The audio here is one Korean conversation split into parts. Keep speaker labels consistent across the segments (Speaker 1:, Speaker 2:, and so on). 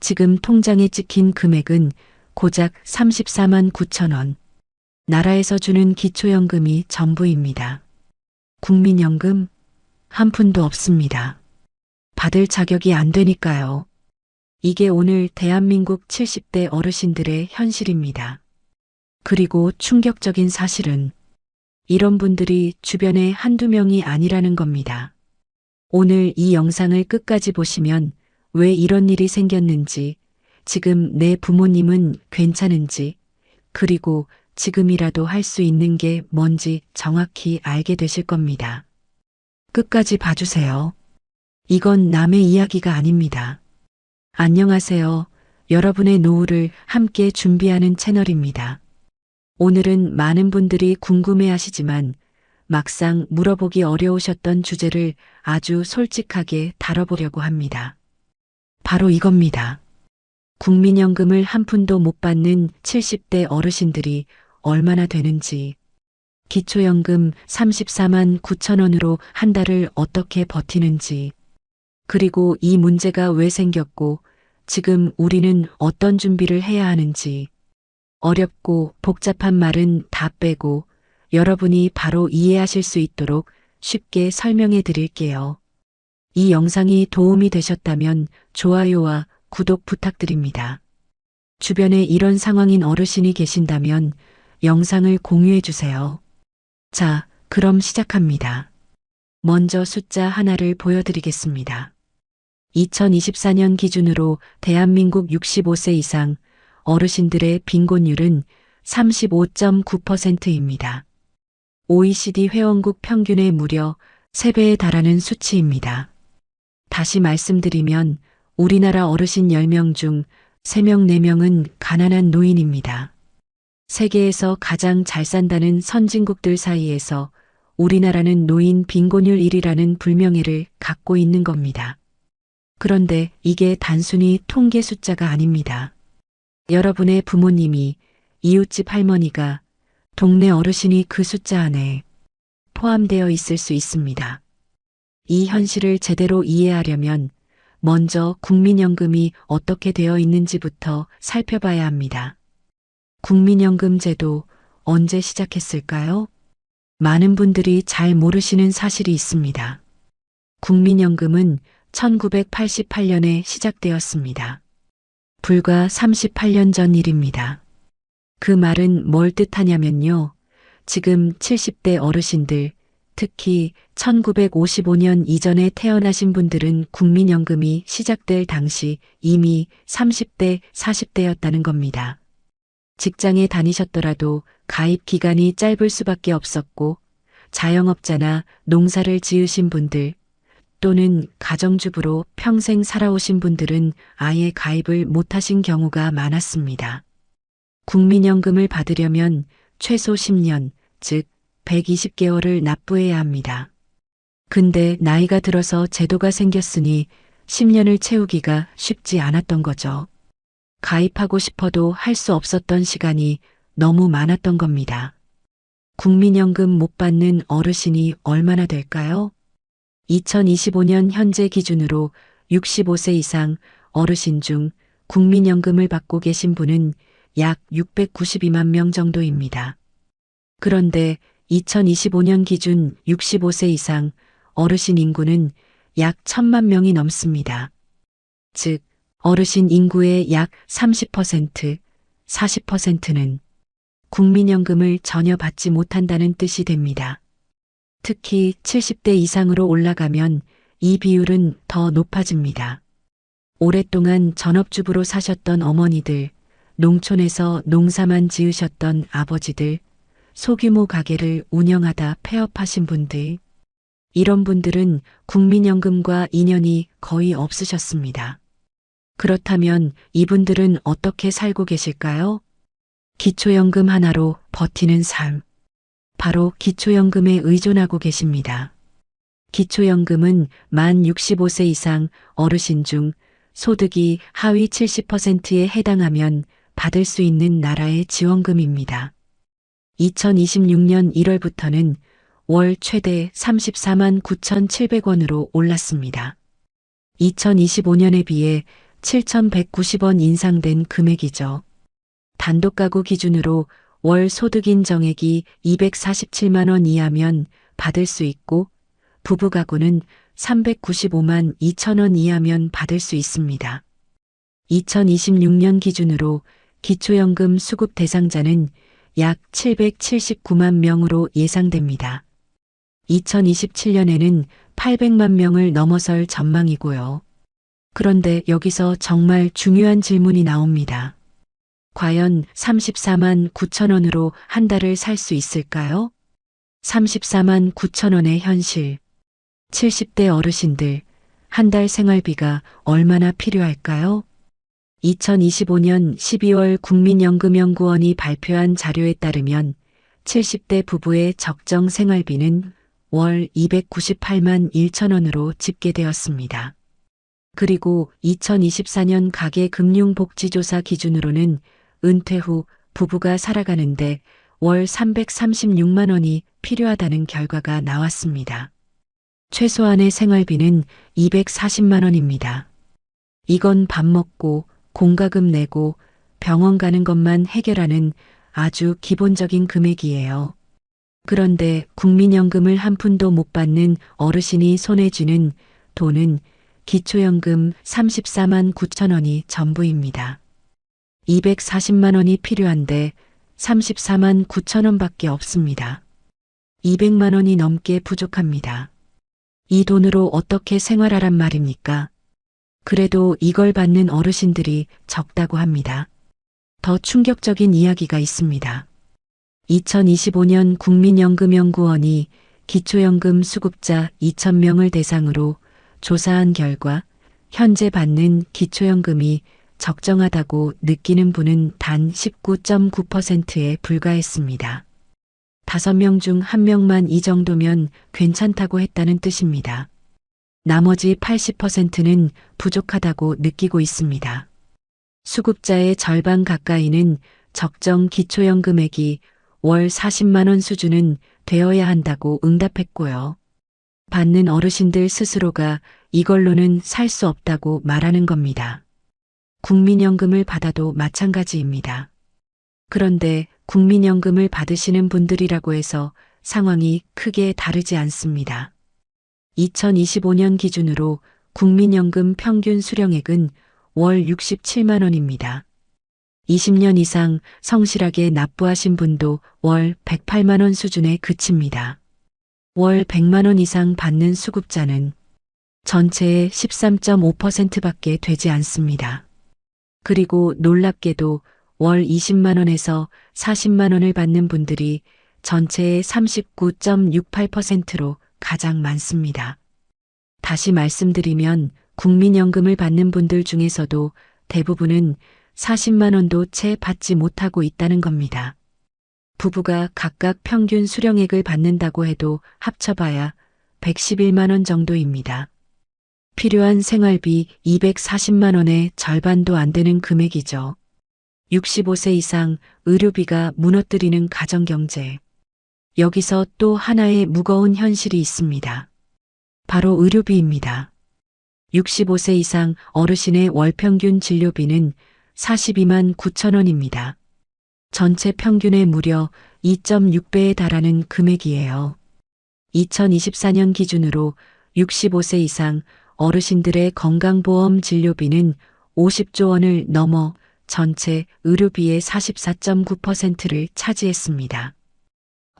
Speaker 1: 지금 통장에 찍힌 금액은 고작 34만 9천 원. 나라에서 주는 기초연금이 전부입니다. 국민연금 한 푼도 없습니다. 받을 자격이 안 되니까요. 이게 오늘 대한민국 70대 어르신들의 현실입니다. 그리고 충격적인 사실은 이런 분들이 주변에 한두 명이 아니라는 겁니다. 오늘 이 영상을 끝까지 보시면 왜 이런 일이 생겼는지, 지금 내 부모님은 괜찮은지, 그리고 지금이라도 할 수 있는 게 뭔지 정확히 알게 되실 겁니다. 끝까지 봐주세요. 이건 남의 이야기가 아닙니다. 안녕하세요. 여러분의 노후를 함께 준비하는 채널입니다. 오늘은 많은 분들이 궁금해 하시지만 막상 물어보기 어려우셨던 주제를 아주 솔직하게 다뤄보려고 합니다. 바로 이겁니다. 국민연금을 한 푼도 못 받는 70대 어르신들이 얼마나 되는지, 기초연금 34만 9천 원으로 한 달을 어떻게 버티는지, 그리고 이 문제가 왜 생겼고 지금 우리는 어떤 준비를 해야 하는지, 어렵고 복잡한 말은 다 빼고 여러분이 바로 이해하실 수 있도록 쉽게 설명해 드릴게요. 이 영상이 도움이 되셨다면 좋아요와 구독 부탁드립니다. 주변에 이런 상황인 어르신이 계신다면 영상을 공유해 주세요. 자, 그럼 시작합니다. 먼저 숫자 하나를 보여드리겠습니다. 2024년 기준으로 대한민국 65세 이상 어르신들의 빈곤율은 35.9%입니다. OECD 회원국 평균의 무려 3배에 달하는 수치입니다. 다시 말씀드리면 우리나라 어르신 10명 중 3명, 4명은 가난한 노인입니다. 세계에서 가장 잘 산다는 선진국들 사이에서 우리나라는 노인 빈곤율 1위라는 불명예를 갖고 있는 겁니다. 그런데 이게 단순히 통계 숫자가 아닙니다. 여러분의 부모님이, 이웃집 할머니가, 동네 어르신이 그 숫자 안에 포함되어 있을 수 있습니다. 이 현실을 제대로 이해하려면 먼저 국민연금이 어떻게 되어 있는지부터 살펴봐야 합니다. 국민연금 제도 언제 시작했을까요? 많은 분들이 잘 모르시는 사실이 있습니다. 국민연금은 1988년에 시작되었습니다. 불과 38년 전 일입니다. 그 말은 뭘 뜻하냐면요. 지금 70대 어르신들, 특히 1955년 이전에 태어나신 분들은 국민연금이 시작될 당시 이미 30대, 40대였다는 겁니다. 직장에 다니셨더라도 가입 기간이 짧을 수밖에 없었고, 자영업자나 농사를 지으신 분들, 또는 가정주부로 평생 살아오신 분들은 아예 가입을 못하신 경우가 많았습니다. 국민연금을 받으려면 최소 10년, 즉 120개월을 납부해야 합니다. 근데 나이가 들어서 제도가 생겼으니 10년을 채우기가 쉽지 않았던 거죠. 가입하고 싶어도 할 수 없었던 시간이 너무 많았던 겁니다. 국민연금 못 받는 어르신이 얼마나 될까요? 2025년 현재 기준으로 65세 이상 어르신 중 국민연금을 받고 계신 분은 약 692만 명 정도입니다. 그런데 2025년 기준 65세 이상 어르신 인구는 약 1,000만 명이 넘습니다. 즉, 어르신 인구의 약 30%, 40%는 국민연금을 전혀 받지 못한다는 뜻이 됩니다. 특히 70대 이상으로 올라가면 이 비율은 더 높아집니다. 오랫동안 전업주부로 사셨던 어머니들, 농촌에서 농사만 지으셨던 아버지들, 소규모 가게를 운영하다 폐업하신 분들, 이런 분들은 국민연금과 인연이 거의 없으셨습니다. 그렇다면 이분들은 어떻게 살고 계실까요? 기초연금 하나로 버티는 삶. 바로 기초연금에 의존하고 계십니다. 기초연금은 만 65세 이상 어르신 중 소득이 하위 70%에 해당하면 받을 수 있는 나라의 지원금입니다. 2026년 1월부터는 월 최대 34만 9,700원으로 올랐습니다. 2025년에 비해 7,190원 인상된 금액이죠. 단독가구 기준으로 월 소득 인정액이 247만 원 이하면 받을 수 있고 부부가구는 395만 2천 원 이하면 받을 수 있습니다. 2026년 기준으로 기초연금 수급 대상자는 약 779만 명으로 예상됩니다. 2027년에는 800만 명을 넘어설 전망이고요. 그런데 여기서 정말 중요한 질문이 나옵니다. 과연 34만 9천 원으로 한 달을 살 수 있을까요? 34만 9천 원의 현실. 70대 어르신들, 한 달 생활비가 얼마나 필요할까요? 2025년 12월 국민연금연구원이 발표한 자료에 따르면 70대 부부의 적정 생활비는 월 298만 1천 원으로 집계되었습니다. 그리고 2024년 가계금융복지조사 기준으로는 은퇴 후 부부가 살아가는데 월 336만 원이 필요하다는 결과가 나왔습니다. 최소한의 생활비는 240만 원입니다. 이건 밥 먹고 공과금 내고 병원 가는 것만 해결하는 아주 기본적인 금액이에요. 그런데 국민연금을 한 푼도 못 받는 어르신이 손에 쥐는 돈은 기초연금 34만 9천 원이 전부입니다. 240만 원이 필요한데 34만 9천 원밖에 없습니다. 200만 원이 넘게 부족합니다. 이 돈으로 어떻게 생활하란 말입니까? 그래도 이걸 받는 어르신들이 적다고 합니다. 더 충격적인 이야기가 있습니다. 2025년 국민연금연구원이 기초연금 수급자 2,000명을 대상으로 조사한 결과 현재 받는 기초연금이 적정하다고 느끼는 분은 단 19.9%에 불과했습니다. 5명 중 1명만 이 정도면 괜찮다고 했다는 뜻입니다. 나머지 80%는 부족하다고 느끼고 있습니다. 수급자의 절반 가까이는 적정 기초연금액이 월 40만 원 수준은 되어야 한다고 응답했고요. 받는 어르신들 스스로가 이걸로는 살 수 없다고 말하는 겁니다. 국민연금을 받아도 마찬가지입니다. 그런데 국민연금을 받으시는 분들이라고 해서 상황이 크게 다르지 않습니다. 2025년 기준으로 국민연금 평균 수령액은 월 67만 원입니다. 20년 이상 성실하게 납부하신 분도 월 108만 원 수준에 그칩니다. 월 100만 원 이상 받는 수급자는 전체의 13.5%밖에 되지 않습니다. 그리고 놀랍게도 월 20만 원에서 40만 원을 받는 분들이 전체의 39.68%로 가장 많습니다. 다시 말씀드리면 국민연금을 받는 분들 중에서도 대부분은 40만 원도 채 받지 못하고 있다는 겁니다. 부부가 각각 평균 수령액을 받는다고 해도 합쳐봐야 111만 원 정도입니다. 필요한 생활비 240만 원의 절반도 안 되는 금액이죠. 65세 이상 의료비가 무너뜨리는 가정경제. 여기서 또 하나의 무거운 현실이 있습니다. 바로 의료비입니다. 65세 이상 어르신의 월평균 진료비는 42만 9천 원입니다. 전체 평균의 무려 2.6배에 달하는 금액이에요. 2024년 기준으로 65세 이상 어르신들의 건강보험 진료비는 50조 원을 넘어 전체 의료비의 44.9%를 차지했습니다.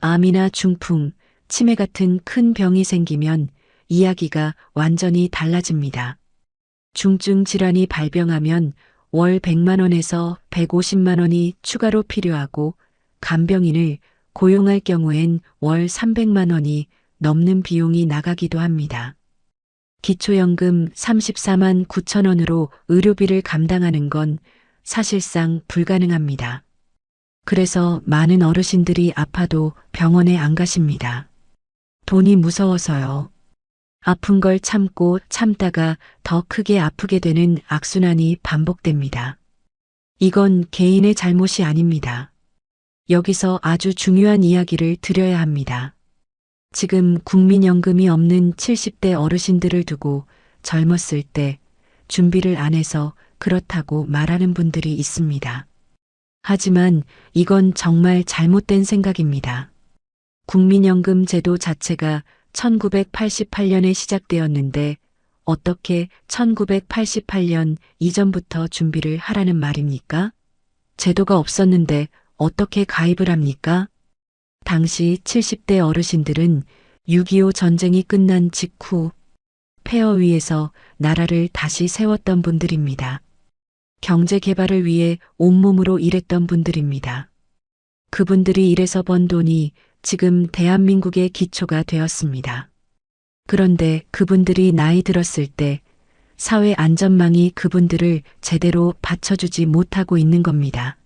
Speaker 1: 암이나 중풍, 치매 같은 큰 병이 생기면 이야기가 완전히 달라집니다. 중증 질환이 발병하면 월 100만 원에서 150만 원이 추가로 필요하고 간병인을 고용할 경우엔 월 300만 원이 넘는 비용이 나가기도 합니다. 기초연금 34만 9천 원으로 의료비를 감당하는 건 사실상 불가능합니다. 그래서 많은 어르신들이 아파도 병원에 안 가십니다. 돈이 무서워서요. 아픈 걸 참고 참다가 더 크게 아프게 되는 악순환이 반복됩니다. 이건 개인의 잘못이 아닙니다. 여기서 아주 중요한 이야기를 드려야 합니다. 지금 국민연금이 없는 70대 어르신들을 두고 젊었을 때 준비를 안 해서 그렇다고 말하는 분들이 있습니다. 하지만 이건 정말 잘못된 생각입니다. 국민연금 제도 자체가 1988년에 시작되었는데 어떻게 1988년 이전부터 준비를 하라는 말입니까? 제도가 없었는데 어떻게 가입을 합니까? 당시 70대 어르신들은 6.25 전쟁이 끝난 직후 폐허 위에서 나라를 다시 세웠던 분들입니다. 경제 개발을 위해 온몸으로 일했던 분들입니다. 그분들이 일해서 번 돈이 지금 대한민국의 기초가 되었습니다. 그런데 그분들이 나이 들었을 때 사회 안전망이 그분들을 제대로 받쳐주지 못하고 있는 겁니다.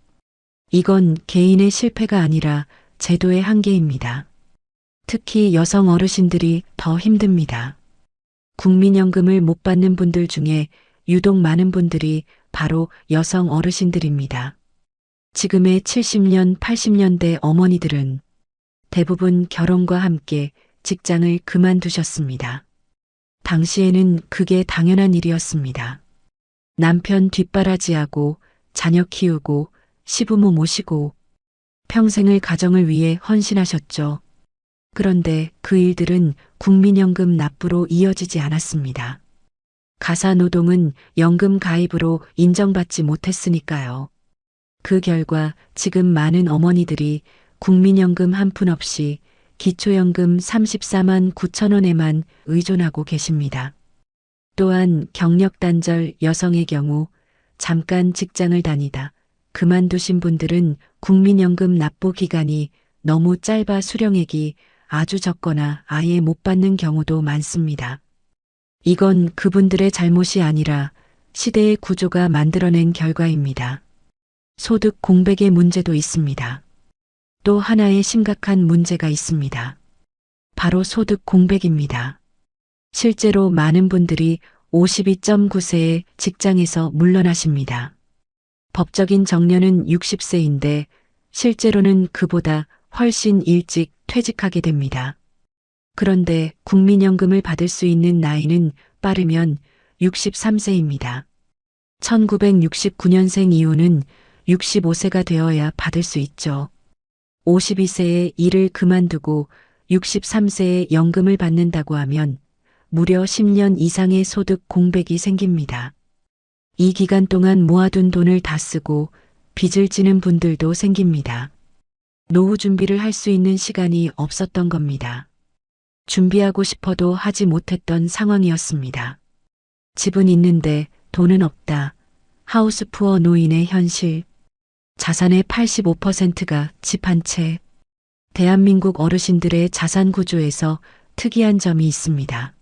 Speaker 1: 이건 개인의 실패가 아니라 제도의 한계입니다. 특히 여성 어르신들이 더 힘듭니다. 국민연금을 못 받는 분들 중에 유독 많은 분들이 바로 여성 어르신들입니다. 지금의 70년, 80년대 어머니들은 대부분 결혼과 함께 직장을 그만두셨습니다. 당시에는 그게 당연한 일이었습니다. 남편 뒷바라지하고 자녀 키우고 시부모 모시고 평생을 가정을 위해 헌신하셨죠. 그런데 그 일들은 국민연금 납부로 이어지지 않았습니다. 가사노동은 연금 가입으로 인정받지 못했으니까요. 그 결과 지금 많은 어머니들이 국민연금 한 푼 없이 기초연금 34만 9천 원에만 의존하고 계십니다. 또한 경력단절 여성의 경우 잠깐 직장을 다니다 그만두신 분들은 국민연금 납부 기간이 너무 짧아 수령액이 아주 적거나 아예 못 받는 경우도 많습니다. 이건 그분들의 잘못이 아니라 시대의 구조가 만들어낸 결과입니다. 소득 공백의 문제도 있습니다. 또 하나의 심각한 문제가 있습니다. 바로 소득 공백입니다. 실제로 많은 분들이 52.9세에 직장에서 물러나십니다. 법적인 정년은 60세인데 실제로는 그보다 훨씬 일찍 퇴직하게 됩니다. 그런데 국민연금을 받을 수 있는 나이는 빠르면 63세입니다. 1969년생 이후는 65세가 되어야 받을 수 있죠. 52세에 일을 그만두고 63세에 연금을 받는다고 하면 무려 10년 이상의 소득 공백이 생깁니다. 이 기간 동안 모아둔 돈을 다 쓰고 빚을 지는 분들도 생깁니다. 노후 준비를 할 수 있는 시간이 없었던 겁니다. 준비하고 싶어도 하지 못했던 상황이었습니다. 집은 있는데 돈은 없다. 하우스푸어 노인의 현실. 자산의 85%가 집 한 채. 대한민국 어르신들의 자산 구조에서 특이한 점이 있습니다.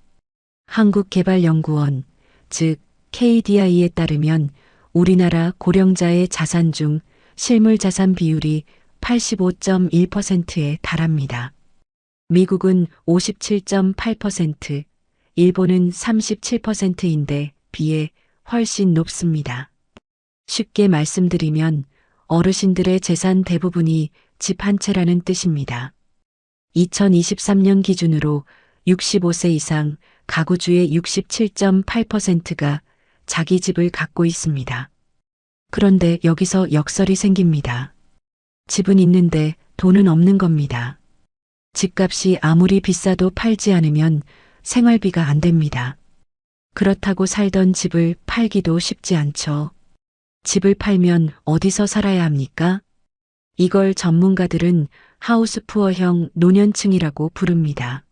Speaker 1: 한국개발연구원, 즉 KDI에 따르면 우리나라 고령자의 자산 중 실물 자산 비율이 85.1%에 달합니다. 미국은 57.8%, 일본은 37%인데 비해 훨씬 높습니다. 쉽게 말씀드리면 어르신들의 재산 대부분이 집 한 채라는 뜻입니다. 2023년 기준으로 65세 이상 가구주의 67.8%가 자기 집을 갖고 있습니다. 그런데 여기서 역설이 생깁니다. 집은 있는데 돈은 없는 겁니다. 집값이 아무리 비싸도 팔지 않으면 생활비가 안 됩니다. 그렇다고 살던 집을 팔기도 쉽지 않죠. 집을 팔면 어디서 살아야 합니까? 이걸 전문가들은 하우스푸어형 노년층이라고 부릅니다.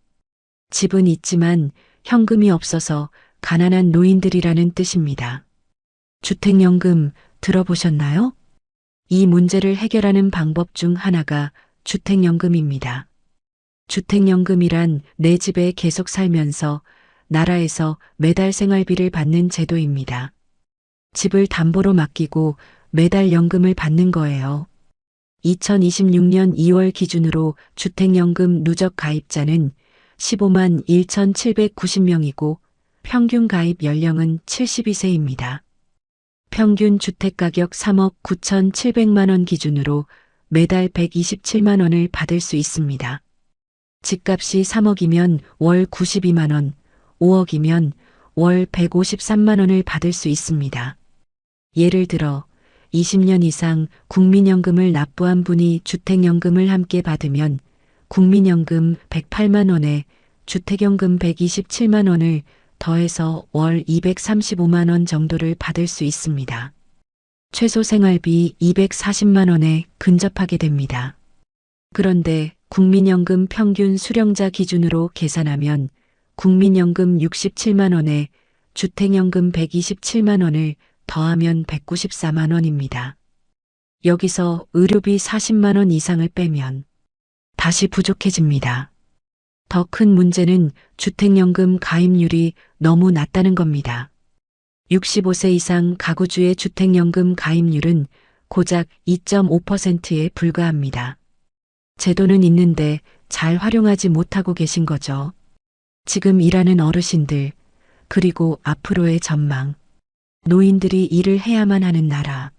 Speaker 1: 집은 있지만 현금이 없어서 가난한 노인들이라는 뜻입니다. 주택연금 들어보셨나요? 이 문제를 해결하는 방법 중 하나가 주택연금입니다. 주택연금이란 내 집에 계속 살면서 나라에서 매달 생활비를 받는 제도입니다. 집을 담보로 맡기고 매달 연금을 받는 거예요. 2026년 2월 기준으로 주택연금 누적 가입자는 15만 1,790명이고 평균 가입 연령은 72세입니다. 평균 주택가격 3억 9,700만 원 기준으로 매달 127만 원을 받을 수 있습니다. 집값이 3억이면 월 92만 원, 5억이면 월 153만 원을 받을 수 있습니다. 예를 들어 20년 이상 국민연금을 납부한 분이 주택연금을 함께 받으면 국민연금 108만 원에 주택연금 127만 원을 더해서 월 235만 원 정도를 받을 수 있습니다. 최소 생활비 240만 원에 근접하게 됩니다. 그런데 국민연금 평균 수령자 기준으로 계산하면 국민연금 67만 원에 주택연금 127만 원을 더하면 194만 원입니다. 여기서 의료비 40만 원 이상을 빼면 다시 부족해집니다. 더 큰 문제는 주택연금 가입률이 너무 낮다는 겁니다. 65세 이상 가구주의 주택연금 가입률은 고작 2.5%에 불과합니다. 제도는 있는데 잘 활용하지 못하고 계신 거죠. 지금 일하는 어르신들, 그리고 앞으로의 전망. 노인들이 일을 해야만 하는 나라.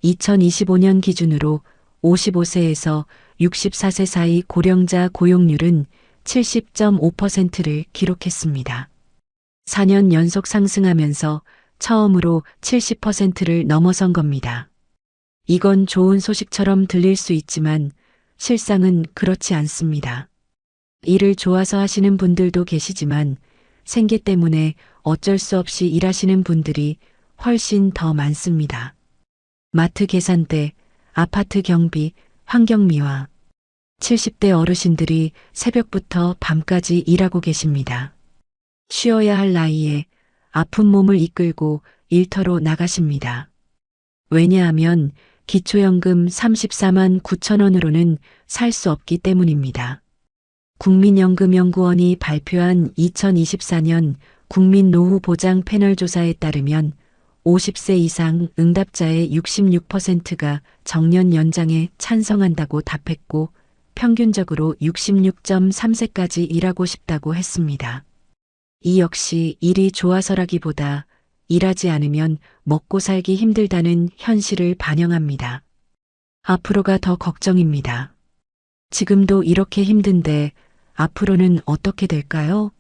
Speaker 1: 2025년 기준으로 55세에서 64세 사이 고령자 고용률은 70.5%를 기록했습니다. 4년 연속 상승하면서 처음으로 70%를 넘어선 겁니다. 이건 좋은 소식처럼 들릴 수 있지만 실상은 그렇지 않습니다. 일을 좋아서 하시는 분들도 계시지만 생계 때문에 어쩔 수 없이 일하시는 분들이 훨씬 더 많습니다. 마트 계산대, 아파트 경비, 환경미화. 70대 어르신들이 새벽부터 밤까지 일하고 계십니다. 쉬어야 할 나이에 아픈 몸을 이끌고 일터로 나가십니다. 왜냐하면 기초연금 34만 9천 원으로는 살 수 없기 때문입니다. 국민연금연구원이 발표한 2024년 국민노후보장 패널 조사에 따르면 50세 이상 응답자의 66%가 정년 연장에 찬성한다고 답했고 평균적으로 66.3세까지 일하고 싶다고 했습니다. 이 역시 일이 좋아서라기보다 일하지 않으면 먹고 살기 힘들다는 현실을 반영합니다. 앞으로가 더 걱정입니다. 지금도 이렇게 힘든데 앞으로는 어떻게 될까요?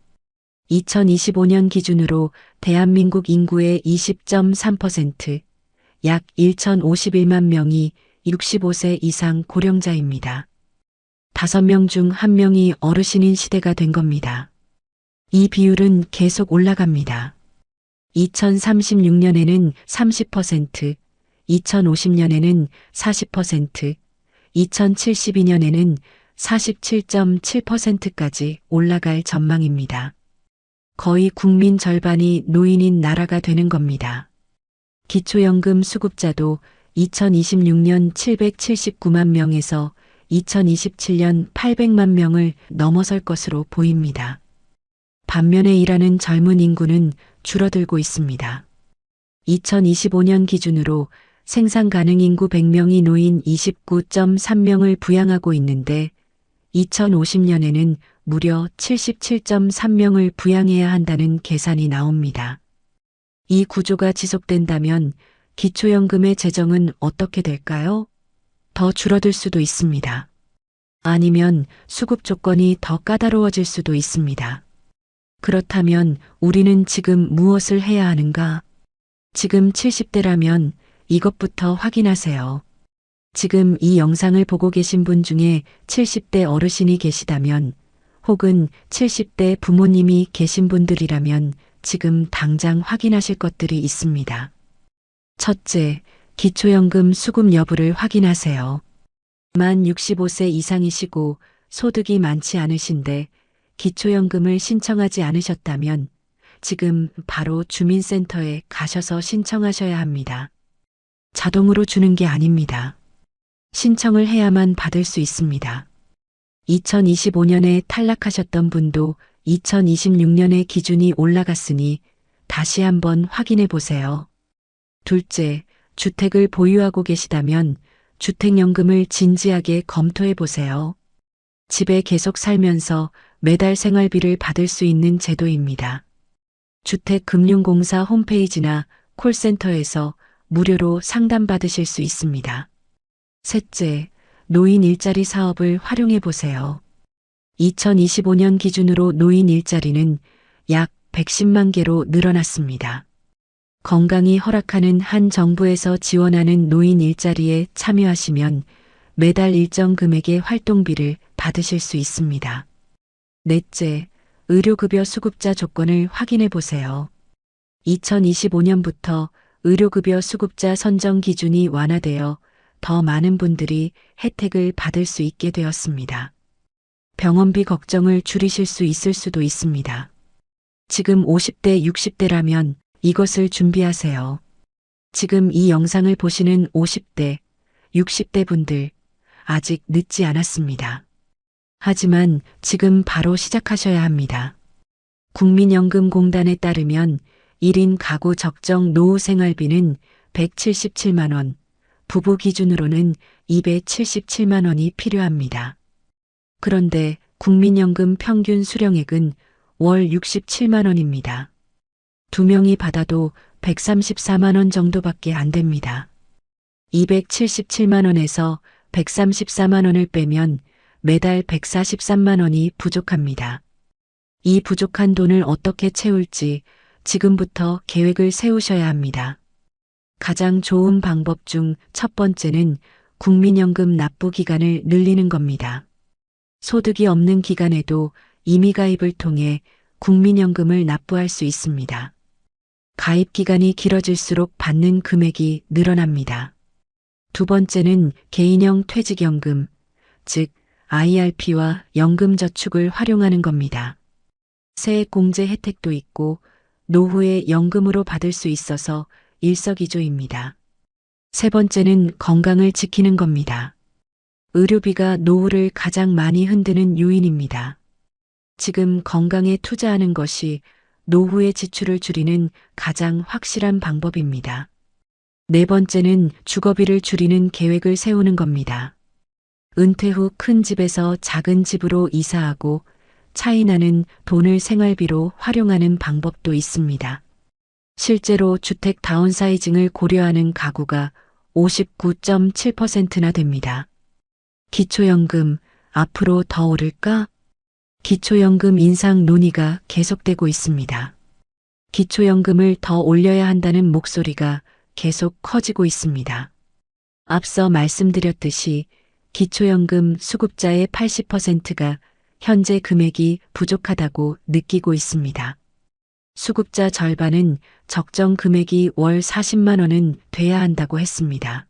Speaker 1: 2025년 기준으로 대한민국 인구의 20.3%, 약 1,051만 명이 65세 이상 고령자입니다. 5명 중 1명이 어르신인 시대가 된 겁니다. 이 비율은 계속 올라갑니다. 2036년에는 30%, 2050년에는 40%, 2072년에는 47.7%까지 올라갈 전망입니다. 거의 국민 절반이 노인인 나라가 되는 겁니다. 기초연금 수급자도 2026년 779만 명에서 2027년 800만 명을 넘어설 것으로 보입니다. 반면에 일하는 젊은 인구는 줄어들고 있습니다. 2025년 기준으로 생산 가능 인구 100명이 노인 29.3명을 부양하고 있는데 2050년에는 무려 77.3명을 부양해야 한다는 계산이 나옵니다. 이 구조가 지속된다면 기초연금의 재정은 어떻게 될까요? 더 줄어들 수도 있습니다. 아니면 수급 조건이 더 까다로워질 수도 있습니다. 그렇다면 우리는 지금 무엇을 해야 하는가? 지금 70대라면 이것부터 확인하세요. 지금 이 영상을 보고 계신 분 중에 70대 어르신이 계시다면 혹은 70대 부모님이 계신 분들이라면 지금 당장 확인하실 것들이 있습니다. 첫째, 기초연금 수급 여부를 확인하세요. 만 65세 이상이시고 소득이 많지 않으신데 기초연금을 신청하지 않으셨다면 지금 바로 주민센터에 가셔서 신청하셔야 합니다. 자동으로 주는 게 아닙니다. 신청을 해야만 받을 수 있습니다. 2025년에 탈락하셨던 분도 2026년에 기준이 올라갔으니 다시 한번 확인해 보세요. 둘째, 주택을 보유하고 계시다면 주택연금을 진지하게 검토해 보세요. 집에 계속 살면서 매달 생활비를 받을 수 있는 제도입니다. 주택금융공사 홈페이지나 콜센터에서 무료로 상담받으실 수 있습니다. 셋째, 노인 일자리 사업을 활용해 보세요. 2025년 기준으로 노인 일자리는 약 110만 개로 늘어났습니다. 건강이 허락하는 한 정부에서 지원하는 노인 일자리에 참여하시면 매달 일정 금액의 활동비를 받으실 수 있습니다. 넷째, 의료급여 수급자 조건을 확인해 보세요. 2025년부터 의료급여 수급자 선정 기준이 완화되어 더 많은 분들이 혜택을 받을 수 있게 되었습니다. 병원비 걱정을 줄이실 수 있을 수도 있습니다. 지금 50대, 60대라면 이것을 준비하세요. 지금 이 영상을 보시는 50대, 60대 분들 아직 늦지 않았습니다. 하지만 지금 바로 시작하셔야 합니다. 국민연금공단에 따르면 1인 가구 적정 노후 생활비는 177만 원, 부부 기준으로는 277만 원이 필요합니다. 그런데 국민연금 평균 수령액은 월 67만 원입니다. 2명이 받아도 134만 원 정도밖에 안 됩니다. 277만 원에서 134만 원을 빼면 매달 143만 원이 부족합니다. 이 부족한 돈을 어떻게 채울지 지금부터 계획을 세우셔야 합니다. 가장 좋은 방법 중 첫 번째는 국민연금 납부 기간을 늘리는 겁니다. 소득이 없는 기간에도 임의 가입을 통해 국민연금을 납부할 수 있습니다. 가입 기간이 길어질수록 받는 금액이 늘어납니다. 두 번째는 개인형 퇴직연금, 즉 IRP와 연금저축을 활용하는 겁니다. 세액공제 혜택도 있고 노후에 연금으로 받을 수 있어서 일석이조입니다. 세 번째는 건강을 지키는 겁니다. 의료비가 노후를 가장 많이 흔드는 요인입니다. 지금 건강에 투자하는 것이 노후의 지출을 줄이는 가장 확실한 방법입니다. 네 번째는 주거비를 줄이는 계획을 세우는 겁니다. 은퇴 후 큰 집에서 작은 집으로 이사하고 차이 나는 돈을 생활비로 활용하는 방법도 있습니다. 실제로 주택 다운사이징을 고려하는 가구가 59.7%나 됩니다. 기초연금, 앞으로 더 오를까? 기초연금 인상 논의가 계속되고 있습니다. 기초연금을 더 올려야 한다는 목소리가 계속 커지고 있습니다. 앞서 말씀드렸듯이 기초연금 수급자의 80%가 현재 금액이 부족하다고 느끼고 있습니다. 수급자 절반은 적정 금액이 월 40만 원은 돼야 한다고 했습니다.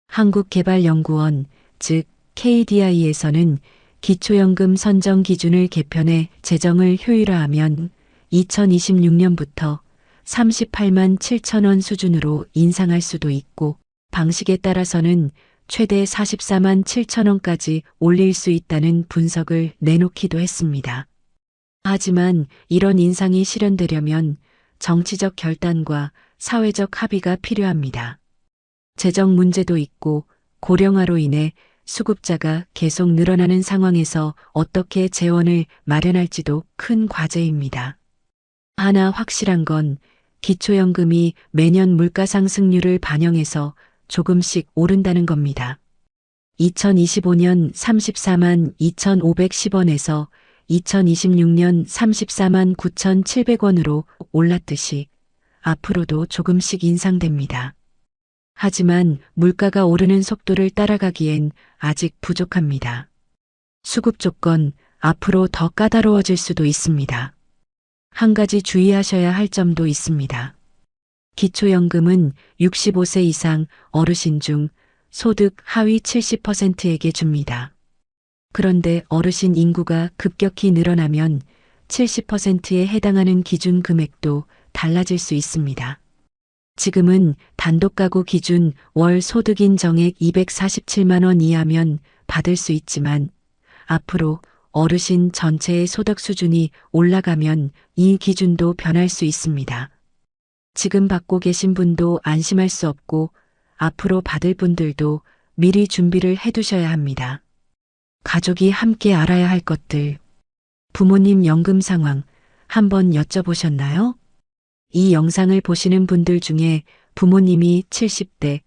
Speaker 1: 한국개발연구원, 즉 KDI에서는 기초연금 선정 기준을 개편해 재정을 효율화하면 2026년부터 38만 7천 원 수준으로 인상할 수도 있고 방식에 따라서는 최대 44만 7천 원까지 올릴 수 있다는 분석을 내놓기도 했습니다. 하지만 이런 인상이 실현되려면 정치적 결단과 사회적 합의가 필요합니다. 재정 문제도 있고 고령화로 인해 수급자가 계속 늘어나는 상황에서 어떻게 재원을 마련할지도 큰 과제입니다. 하나 확실한 건 기초연금이 매년 물가 상승률을 반영해서 조금씩 오른다는 겁니다. 2025년 34만 2,510원에서 2026년 34만 9,700원으로 올랐듯이 앞으로도 조금씩 인상됩니다. 하지만 물가가 오르는 속도를 따라가기엔 아직 부족합니다. 수급 조건 앞으로 더 까다로워질 수도 있습니다. 한 가지 주의하셔야 할 점도 있습니다. 기초연금은 65세 이상 어르신 중 소득 하위 70%에게 줍니다. 그런데 어르신 인구가 급격히 늘어나면 70%에 해당하는 기준 금액도 달라질 수 있습니다. 지금은 단독가구 기준 월 소득인 정액 247만 원 이하면 받을 수 있지만 앞으로 어르신 전체의 소득 수준이 올라가면 이 기준도 변할 수 있습니다. 지금 받고 계신 분도 안심할 수 없고 앞으로 받을 분들도 미리 준비를 해두셔야 합니다. 가족이 함께 알아야 할 것들. 부모님 연금 상황 한번 여쭤보셨나요? 이 영상을 보시는 분들 중에 부모님이 70대,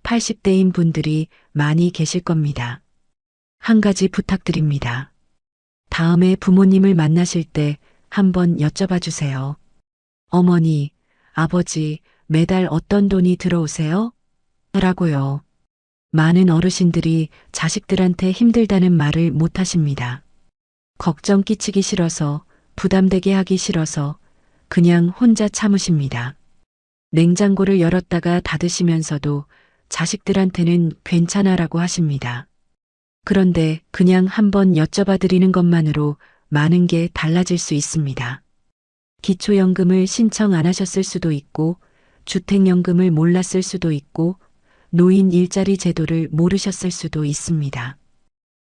Speaker 1: 80대인 분들이 많이 계실 겁니다. 한 가지 부탁드립니다. 다음에 부모님을 만나실 때 한번 여쭤봐 주세요. 어머니, 아버지, 매달 어떤 돈이 들어오세요? 라고요. 많은 어르신들이 자식들한테 힘들다는 말을 못 하십니다. 걱정 끼치기 싫어서, 부담되게 하기 싫어서 그냥 혼자 참으십니다. 냉장고를 열었다가 닫으시면서도 자식들한테는 괜찮아라고 하십니다. 그런데 그냥 한번 여쭤봐 드리는 것만으로 많은 게 달라질 수 있습니다. 기초연금을 신청 안 하셨을 수도 있고, 주택연금을 몰랐을 수도 있고, 노인 일자리 제도를 모르셨을 수도 있습니다.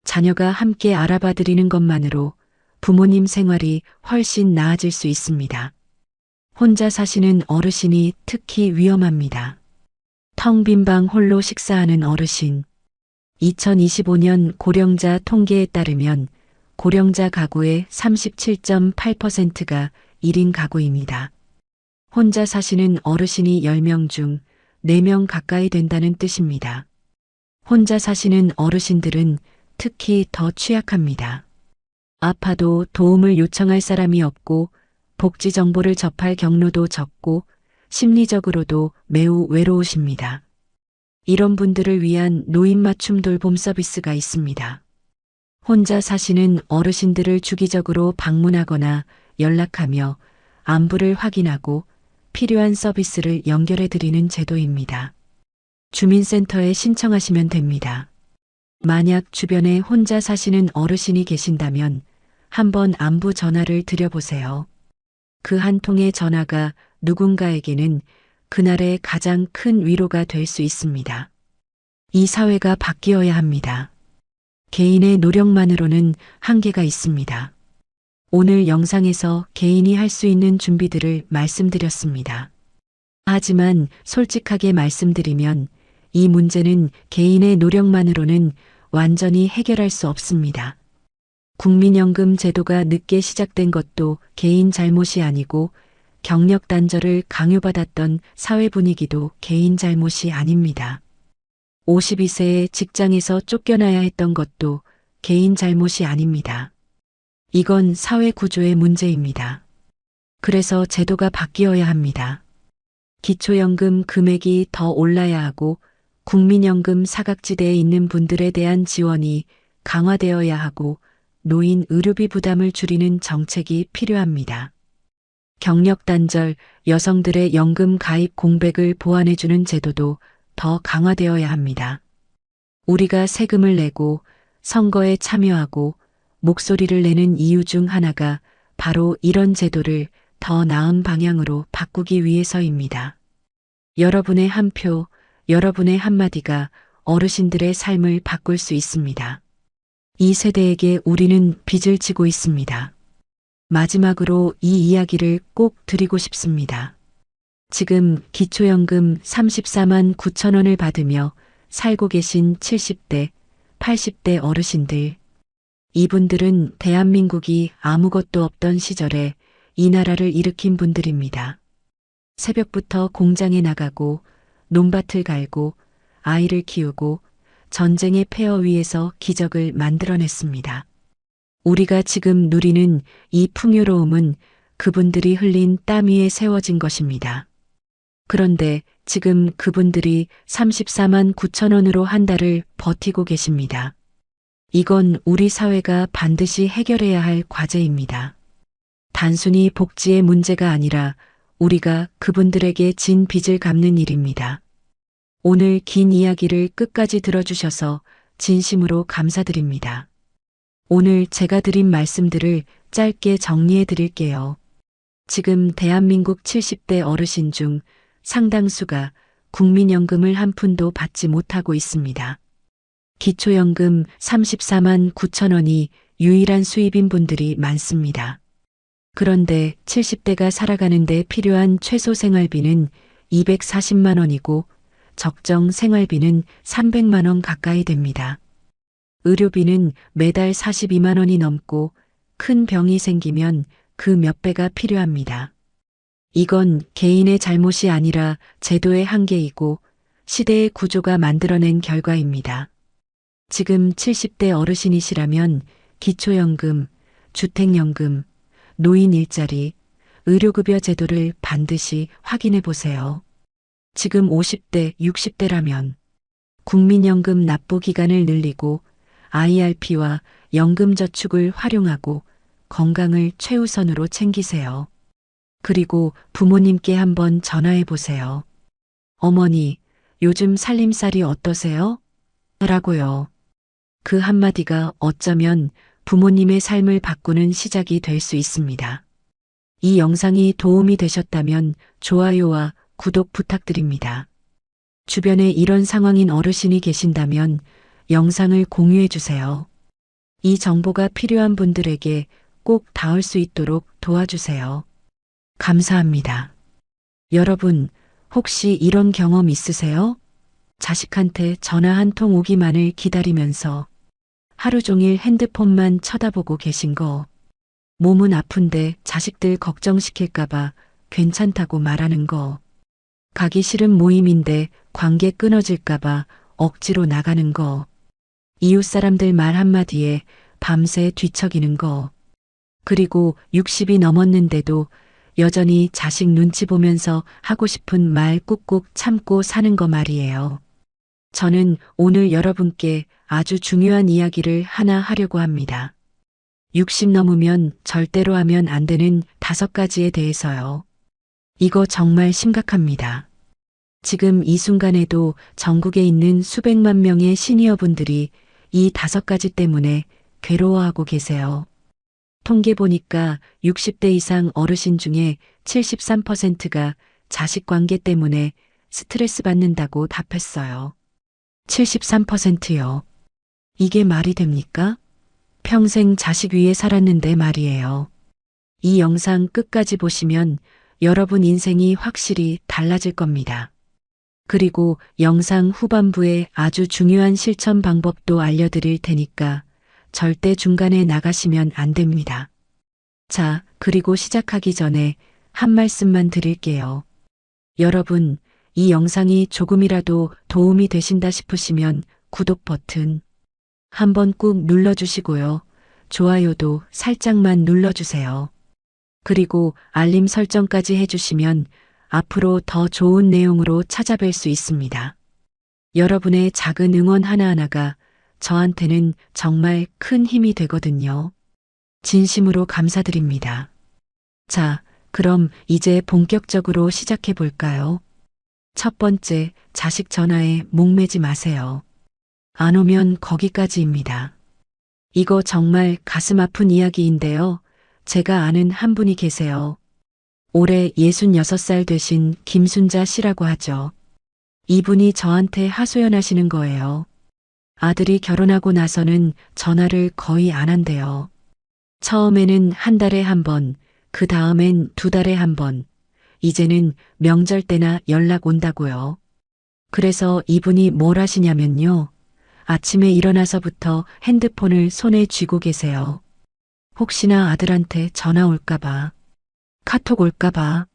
Speaker 1: 자녀가 함께 알아봐 드리는 것만으로 부모님 생활이 훨씬 나아질 수 있습니다. 혼자 사시는 어르신이 특히 위험합니다. 텅 빈 방 홀로 식사하는 어르신. 2025년 고령자 통계에 따르면 고령자 가구의 37.8%가 1인 가구입니다. 혼자 사시는 어르신이 10명 중 4명 가까이 된다는 뜻입니다. 혼자 사시는 어르신들은 특히 더 취약합니다. 아파도 도움을 요청할 사람이 없고 복지 정보를 접할 경로도 적고 심리적으로도 매우 외로우십니다. 이런 분들을 위한 노인 맞춤 돌봄 서비스가 있습니다. 혼자 사시는 어르신들을 주기적으로 방문하거나 연락하며 안부를 확인하고 필요한 서비스를 연결해 드리는 제도입니다. 주민센터에 신청하시면 됩니다. 만약 주변에 혼자 사시는 어르신이 계신다면 한번 안부 전화를 드려보세요. 그 한 통의 전화가 누군가에게는 그날의 가장 큰 위로가 될 수 있습니다. 이 사회가 바뀌어야 합니다. 개인의 노력만으로는 한계가 있습니다. 오늘 영상에서 개인이 할 수 있는 준비들을 말씀드렸습니다. 하지만 솔직하게 말씀드리면 이 문제는 개인의 노력만으로는 완전히 해결할 수 없습니다. 국민연금 제도가 늦게 시작된 것도 개인 잘못이 아니고 경력 단절을 강요받았던 사회 분위기도 개인 잘못이 아닙니다. 52세에 직장에서 쫓겨나야 했던 것도 개인 잘못이 아닙니다. 이건 사회 구조의 문제입니다. 그래서 제도가 바뀌어야 합니다. 기초연금 금액이 더 올라야 하고 국민연금 사각지대에 있는 분들에 대한 지원이 강화되어야 하고 노인 의료비 부담을 줄이는 정책이 필요합니다. 경력 단절, 여성들의 연금 가입 공백을 보완해주는 제도도 더 강화되어야 합니다. 우리가 세금을 내고 선거에 참여하고 목소리를 내는 이유 중 하나가 바로 이런 제도를 더 나은 방향으로 바꾸기 위해서입니다. 여러분의 한 표, 여러분의 한마디가 어르신들의 삶을 바꿀 수 있습니다. 이 세대에게 우리는 빚을 지고 있습니다. 마지막으로 이 이야기를 꼭 드리고 싶습니다. 지금 기초연금 34만 9천 원을 받으며 살고 계신 70대, 80대 어르신들. 이분들은 대한민국이 아무것도 없던 시절에 이 나라를 일으킨 분들입니다. 새벽부터 공장에 나가고 논밭을 갈고 아이를 키우고 전쟁의 폐허 위에서 기적을 만들어냈습니다. 우리가 지금 누리는 이 풍요로움은 그분들이 흘린 땀 위에 세워진 것입니다. 그런데 지금 그분들이 34만 9천 원으로 한 달을 버티고 계십니다. 이건 우리 사회가 반드시 해결해야 할 과제입니다. 단순히 복지의 문제가 아니라 우리가 그분들에게 진 빚을 갚는 일입니다. 오늘 긴 이야기를 끝까지 들어주셔서 진심으로 감사드립니다. 오늘 제가 드린 말씀들을 짧게 정리해 드릴게요. 지금 대한민국 70대 어르신 중 상당수가 국민연금을 한 푼도 받지 못하고 있습니다. 기초연금 34만 9천 원이 유일한 수입인 분들이 많습니다. 그런데 70대가 살아가는데 필요한 최소 생활비는 240만 원이고 적정 생활비는 300만 원 가까이 됩니다. 의료비는 매달 42만 원이 넘고 큰 병이 생기면 그 몇 배가 필요합니다. 이건 개인의 잘못이 아니라 제도의 한계이고 시대의 구조가 만들어낸 결과입니다. 지금 70대 어르신이시라면 기초연금, 주택연금, 노인 일자리, 의료급여 제도를 반드시 확인해 보세요. 지금 50대, 60대라면 국민연금 납부 기간을 늘리고 IRP와 연금저축을 활용하고 건강을 최우선으로 챙기세요. 그리고 부모님께 한번 전화해 보세요. 어머니, 요즘 살림살이 어떠세요? 라고요. 그 한마디가 어쩌면 부모님의 삶을 바꾸는 시작이 될 수 있습니다. 이 영상이 도움이 되셨다면 좋아요와 구독 부탁드립니다. 주변에 이런 상황인 어르신이 계신다면 영상을 공유해 주세요. 이 정보가 필요한 분들에게 꼭 닿을 수 있도록 도와주세요. 감사합니다. 여러분, 혹시 이런 경험 있으세요? 자식한테 전화 한 통 오기만을 기다리면서 하루 종일 핸드폰만 쳐다보고 계신 거. 몸은 아픈데 자식들 걱정시킬까봐 괜찮다고 말하는 거. 가기 싫은 모임인데 관계 끊어질까봐 억지로 나가는 거. 이웃 사람들 말 한마디에 밤새 뒤척이는 거. 그리고 60이 넘었는데도 여전히 자식 눈치 보면서 하고 싶은 말 꾹꾹 참고 사는 거 말이에요. 저는 오늘 여러분께 아주 중요한 이야기를 하나 하려고 합니다. 60 넘으면 절대로 하면 안 되는 5가지에 대해서요. 이거 정말 심각합니다. 지금 이 순간에도 전국에 있는 수백만 명의 시니어분들이 이 5가지 때문에 괴로워하고 계세요. 통계 보니까 60대 이상 어르신 중에 73%가 자식 관계 때문에 스트레스 받는다고 답했어요. 73%요. 이게 말이 됩니까? 평생 자식 위에 살았는데 말이에요. 이 영상 끝까지 보시면 여러분 인생이 확실히 달라질 겁니다. 그리고 영상 후반부에 아주 중요한 실천 방법도 알려드릴 테니까 절대 중간에 나가시면 안 됩니다. 자, 그리고 시작하기 전에 한 말씀만 드릴게요. 여러분, 이 영상이 조금이라도 도움이 되신다 싶으시면 구독 버튼 한번 꾹 눌러주시고요. 좋아요도 살짝만 눌러주세요. 그리고 알림 설정까지 해주시면 앞으로 더 좋은 내용으로 찾아뵐 수 있습니다. 여러분의 작은 응원 하나하나가 저한테는 정말 큰 힘이 되거든요. 진심으로 감사드립니다. 자, 그럼 이제 본격적으로 시작해 볼까요? 첫 번째, 자식 전화에 목매지 마세요. 안 오면 거기까지입니다. 이거 정말 가슴 아픈 이야기인데요. 제가 아는 한 분이 계세요. 올해 66살 되신 김순자 씨라고 하죠. 이분이 저한테 하소연하시는 거예요. 아들이 결혼하고 나서는 전화를 거의 안 한대요. 처음에는 한 달에 한 번, 그 다음엔 2달에 한 번, 이제는 명절 때나 연락 온다고요. 그래서 이분이 뭘 하시냐면요. 아침에 일어나서부터 핸드폰을 손에 쥐고 계세요. 혹시나 아들한테 전화 올까봐, 카톡 올까봐,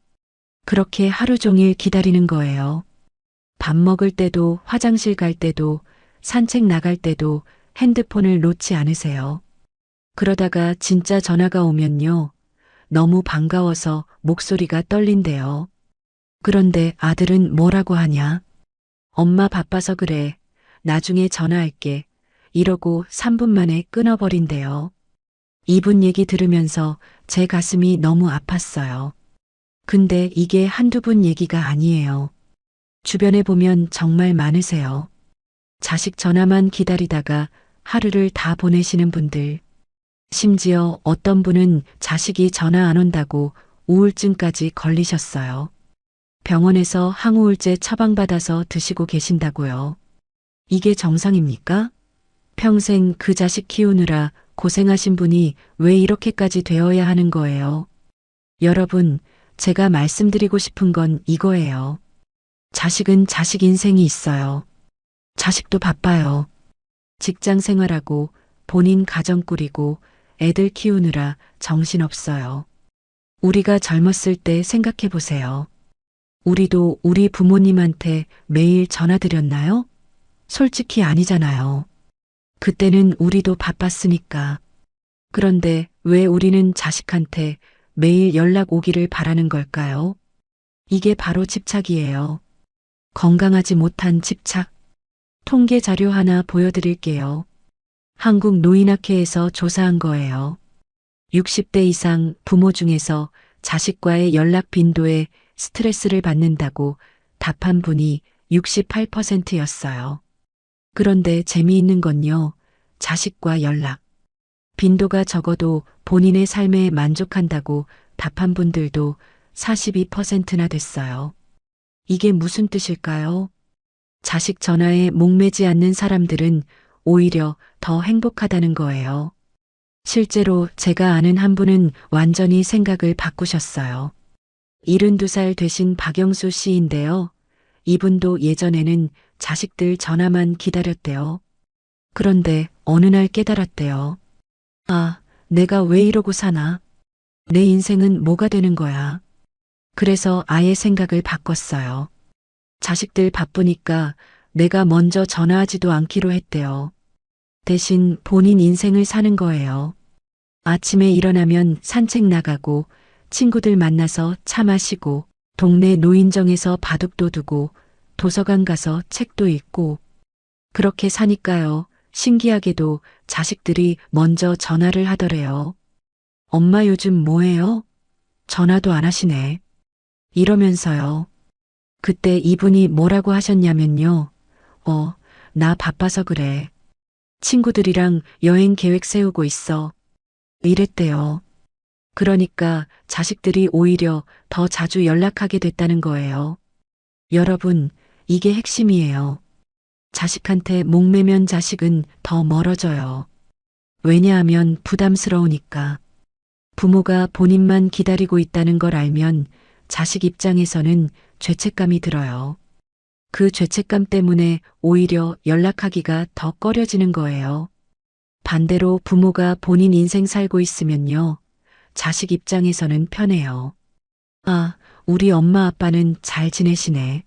Speaker 1: 그렇게 하루 종일 기다리는 거예요. 밥 먹을 때도, 화장실 갈 때도, 산책 나갈 때도 핸드폰을 놓지 않으세요. 그러다가 진짜 전화가 오면요. 너무 반가워서 목소리가 떨린대요. 그런데 아들은 뭐라고 하냐? 엄마 바빠서 그래. 나중에 전화할게. 이러고 3분 만에 끊어버린대요. 이분 얘기 들으면서 제 가슴이 너무 아팠어요. 근데 이게 한두 분 얘기가 아니에요. 주변에 보면 정말 많으세요. 자식 전화만 기다리다가 하루를 다 보내시는 분들. 심지어 어떤 분은 자식이 전화 안 온다고 우울증까지 걸리셨어요. 병원에서 항우울제 처방받아서 드시고 계신다고요. 이게 정상입니까? 평생 그 자식 키우느라 고생하신 분이 왜 이렇게까지 되어야 하는 거예요? 여러분, 제가 말씀드리고 싶은 건 이거예요. 자식은 자식 인생이 있어요. 자식도 바빠요. 직장 생활하고 본인 가정 꾸리고 애들 키우느라 정신없어요. 우리가 젊었을 때 생각해 보세요. 우리도 우리 부모님한테 매일 전화 드렸나요? 솔직히 아니잖아요. 그때는 우리도 바빴으니까. 그런데 왜 우리는 자식한테 매일 연락 오기를 바라는 걸까요? 이게 바로 집착이에요. 건강하지 못한 집착. 통계 자료 하나 보여드릴게요. 한국 노인학회에서 조사한 거예요. 60대 이상 부모 중에서 자식과의 연락 빈도에 스트레스를 받는다고 답한 분이 68%였어요. 그런데 재미있는 건요, 자식과 연락 빈도가 적어도 본인의 삶에 만족한다고 답한 분들도 42%나 됐어요. 이게 무슨 뜻일까요? 자식 전화에 목매지 않는 사람들은 오히려 더 행복하다는 거예요. 실제로 제가 아는 한 분은 완전히 생각을 바꾸셨어요. 72살 되신 박영수 씨인데요. 이분도 예전에는 자식들 전화만 기다렸대요. 그런데 어느 날 깨달았대요. 아, 내가 왜 이러고 사나? 내 인생은 뭐가 되는 거야? 그래서 아예 생각을 바꿨어요. 자식들 바쁘니까 내가 먼저 전화하지도 않기로 했대요. 대신 본인 인생을 사는 거예요. 아침에 일어나면 산책 나가고 친구들 만나서 차 마시고 동네 노인정에서 바둑도 두고 도서관 가서 책도 읽고 그렇게 사니까요. 신기하게도 자식들이 먼저 전화를 하더래요. 엄마 요즘 뭐해요? 전화도 안 하시네. 이러면서요. 그때 이분이 뭐라고 하셨냐면요. 나 바빠서 그래. 친구들이랑 여행 계획 세우고 있어. 이랬대요. 그러니까 자식들이 오히려 더 자주 연락하게 됐다는 거예요. 여러분, 이게 핵심이에요. 자식한테 목매면 자식은 더 멀어져요. 왜냐하면 부담스러우니까. 부모가 본인만 기다리고 있다는 걸 알면 자식 입장에서는 죄책감이 들어요. 그 죄책감 때문에 오히려 연락하기가 더 꺼려지는 거예요. 반대로 부모가 본인 인생 살고 있으면요. 자식 입장에서는 편해요. 아, 우리 엄마 아빠는 잘 지내시네.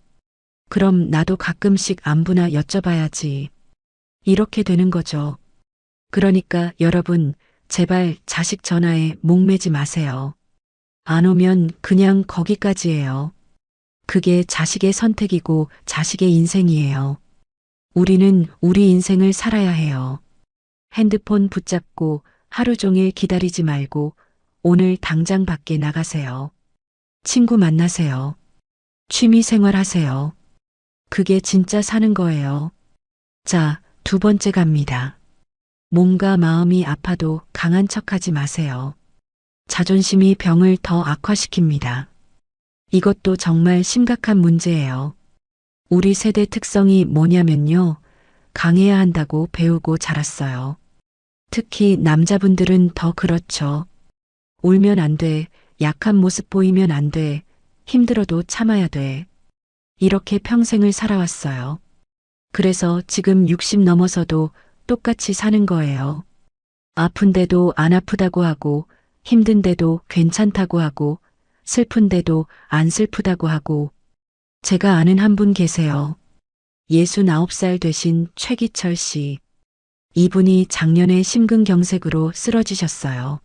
Speaker 1: 그럼 나도 가끔씩 안부나 여쭤봐야지. 이렇게 되는 거죠. 그러니까 여러분, 제발 자식 전화에 목매지 마세요. 안 오면 그냥 거기까지예요. 그게 자식의 선택이고 자식의 인생이에요. 우리는 우리 인생을 살아야 해요. 핸드폰 붙잡고 하루 종일 기다리지 말고 오늘 당장 밖에 나가세요. 친구 만나세요. 취미 생활 하세요. 그게 진짜 사는 거예요. 자, 두 번째 갑니다. 몸과 마음이 아파도 강한 척하지 마세요. 자존심이 병을 더 악화시킵니다. 이것도 정말 심각한 문제예요. 우리 세대 특성이 뭐냐면요. 강해야 한다고 배우고 자랐어요. 특히 남자분들은 더 그렇죠. 울면 안 돼. 약한 모습 보이면 안 돼. 힘들어도 참아야 돼. 이렇게 평생을 살아왔어요. 그래서 지금 60 넘어서도 똑같이 사는 거예요. 아픈데도 안 아프다고 하고, 힘든데도 괜찮다고 하고, 슬픈데도 안 슬프다고 하고. 제가 아는 한 분 계세요. 69살 되신 최기철 씨. 이분이 작년에 심근경색으로 쓰러지셨어요.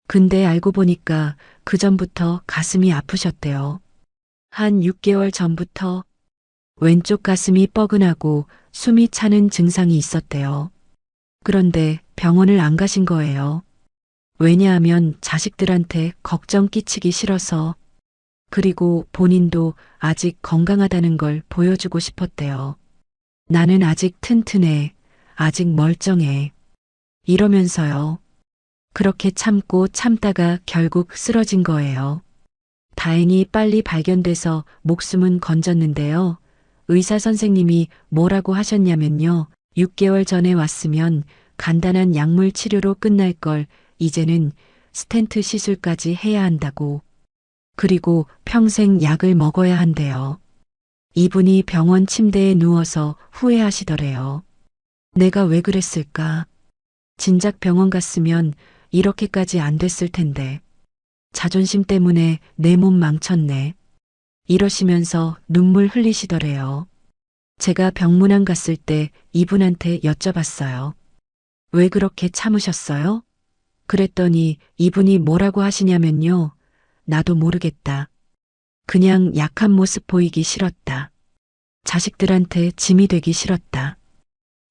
Speaker 1: 근데 알고 보니까 그 전부터 가슴이 아프셨대요. 한 6개월 전부터 왼쪽 가슴이 뻐근하고 숨이 차는 증상이 있었대요. 그런데 병원을 안 가신 거예요. 왜냐하면 자식들한테 걱정 끼치기 싫어서, 그리고 본인도 아직 건강하다는 걸 보여주고 싶었대요. 나는 아직 튼튼해. 아직 멀쩡해. 이러면서요. 그렇게 참고 참다가 결국 쓰러진 거예요. 다행히 빨리 발견돼서 목숨은 건졌는데요. 의사 선생님이 뭐라고 하셨냐면요. 6개월 전에 왔으면 간단한 약물 치료로 끝날 걸 이제는 스텐트 시술까지 해야 한다고. 그리고 평생 약을 먹어야 한대요. 이분이 병원 침대에 누워서 후회하시더래요. 내가 왜 그랬을까? 진작 병원 갔으면 이렇게까지 안 됐을 텐데. 자존심 때문에 내 몸 망쳤네. 이러시면서 눈물 흘리시더래요. 제가 병문안 갔을 때 이분한테 여쭤봤어요. 왜 그렇게 참으셨어요? 그랬더니 이분이 뭐라고 하시냐면요. 나도 모르겠다. 그냥 약한 모습 보이기 싫었다. 자식들한테 짐이 되기 싫었다.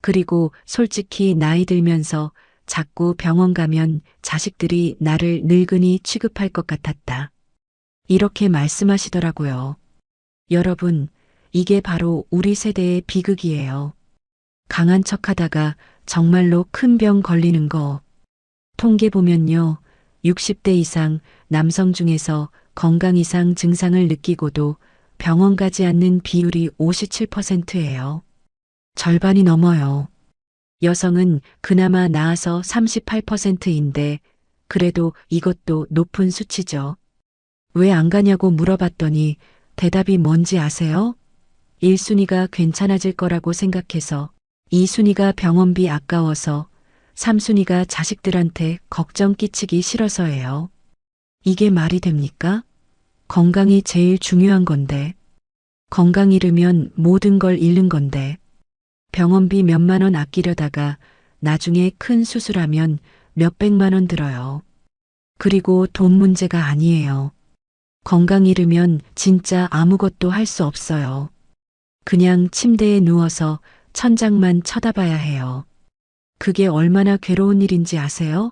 Speaker 1: 그리고 솔직히 나이 들면서 자꾸 병원 가면 자식들이 나를 늙은이 취급할 것 같았다. 이렇게 말씀하시더라고요. 여러분, 이게 바로 우리 세대의 비극이에요. 강한 척 하다가 정말로 큰 병 걸리는 거. 통계 보면요. 60대 이상 남성 중에서 건강 이상 증상을 느끼고도 병원 가지 않는 비율이 57%예요. 절반이 넘어요. 여성은 그나마 나아서 38%인데 그래도 이것도 높은 수치죠. 왜 안 가냐고 물어봤더니 대답이 뭔지 아세요? 1순위가 괜찮아질 거라고 생각해서, 2순위가 병원비 아까워서, 3순위가 자식들한테 걱정 끼치기 싫어서예요. 이게 말이 됩니까? 건강이 제일 중요한 건데, 건강 잃으면 모든 걸 잃는 건데, 병원비 몇만 원 아끼려다가 나중에 큰 수술하면 몇백만 원 들어요. 그리고 돈 문제가 아니에요. 건강 잃으면 진짜 아무것도 할 수 없어요. 그냥 침대에 누워서 천장만 쳐다봐야 해요. 그게 얼마나 괴로운 일인지 아세요?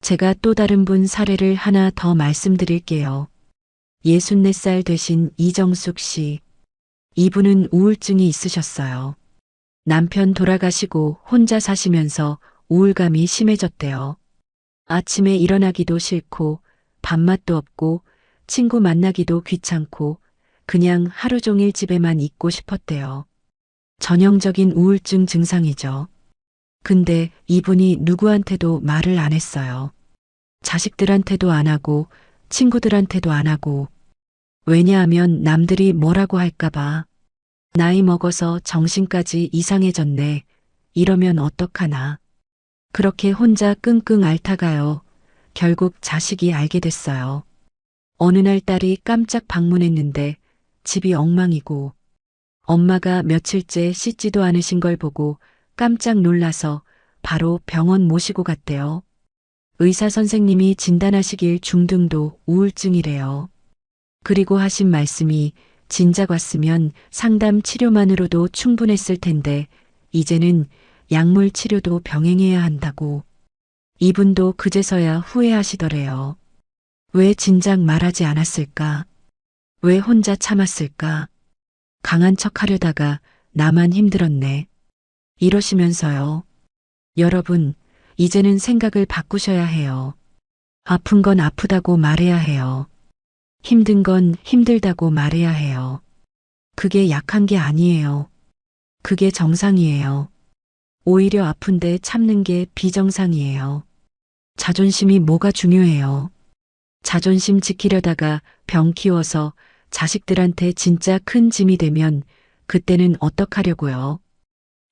Speaker 1: 제가 또 다른 분 사례를 하나 더 말씀드릴게요. 64살 되신 이정숙 씨. 이분은 우울증이 있으셨어요. 남편 돌아가시고 혼자 사시면서 우울감이 심해졌대요. 아침에 일어나기도 싫고 밥맛도 없고 친구 만나기도 귀찮고 그냥 하루 종일 집에만 있고 싶었대요. 전형적인 우울증 증상이죠. 근데 이분이 누구한테도 말을 안 했어요. 자식들한테도 안 하고 친구들한테도 안 하고. 왜냐하면 남들이 뭐라고 할까봐. 나이 먹어서 정신까지 이상해졌네. 이러면 어떡하나. 그렇게 혼자 끙끙 앓다가요. 결국 자식이 알게 됐어요. 어느 날 딸이 깜짝 방문했는데 집이 엉망이고 엄마가 며칠째 씻지도 않으신 걸 보고 깜짝 놀라서 바로 병원 모시고 갔대요. 의사 선생님이 진단하시길 중등도 우울증이래요. 그리고 하신 말씀이 진작 왔으면 상담 치료만으로도 충분했을 텐데 이제는 약물 치료도 병행해야 한다고. 이분도 그제서야 후회하시더래요. 왜 진작 말하지 않았을까? 왜 혼자 참았을까? 강한 척 하려다가 나만 힘들었네. 이러시면서요. 여러분, 이제는 생각을 바꾸셔야 해요. 아픈 건 아프다고 말해야 해요. 힘든 건 힘들다고 말해야 해요. 그게 약한 게 아니에요. 그게 정상이에요. 오히려 아픈데 참는 게 비정상이에요. 자존심이 뭐가 중요해요. 자존심 지키려다가 병 키워서 자식들한테 진짜 큰 짐이 되면 그때는 어떡하려고요.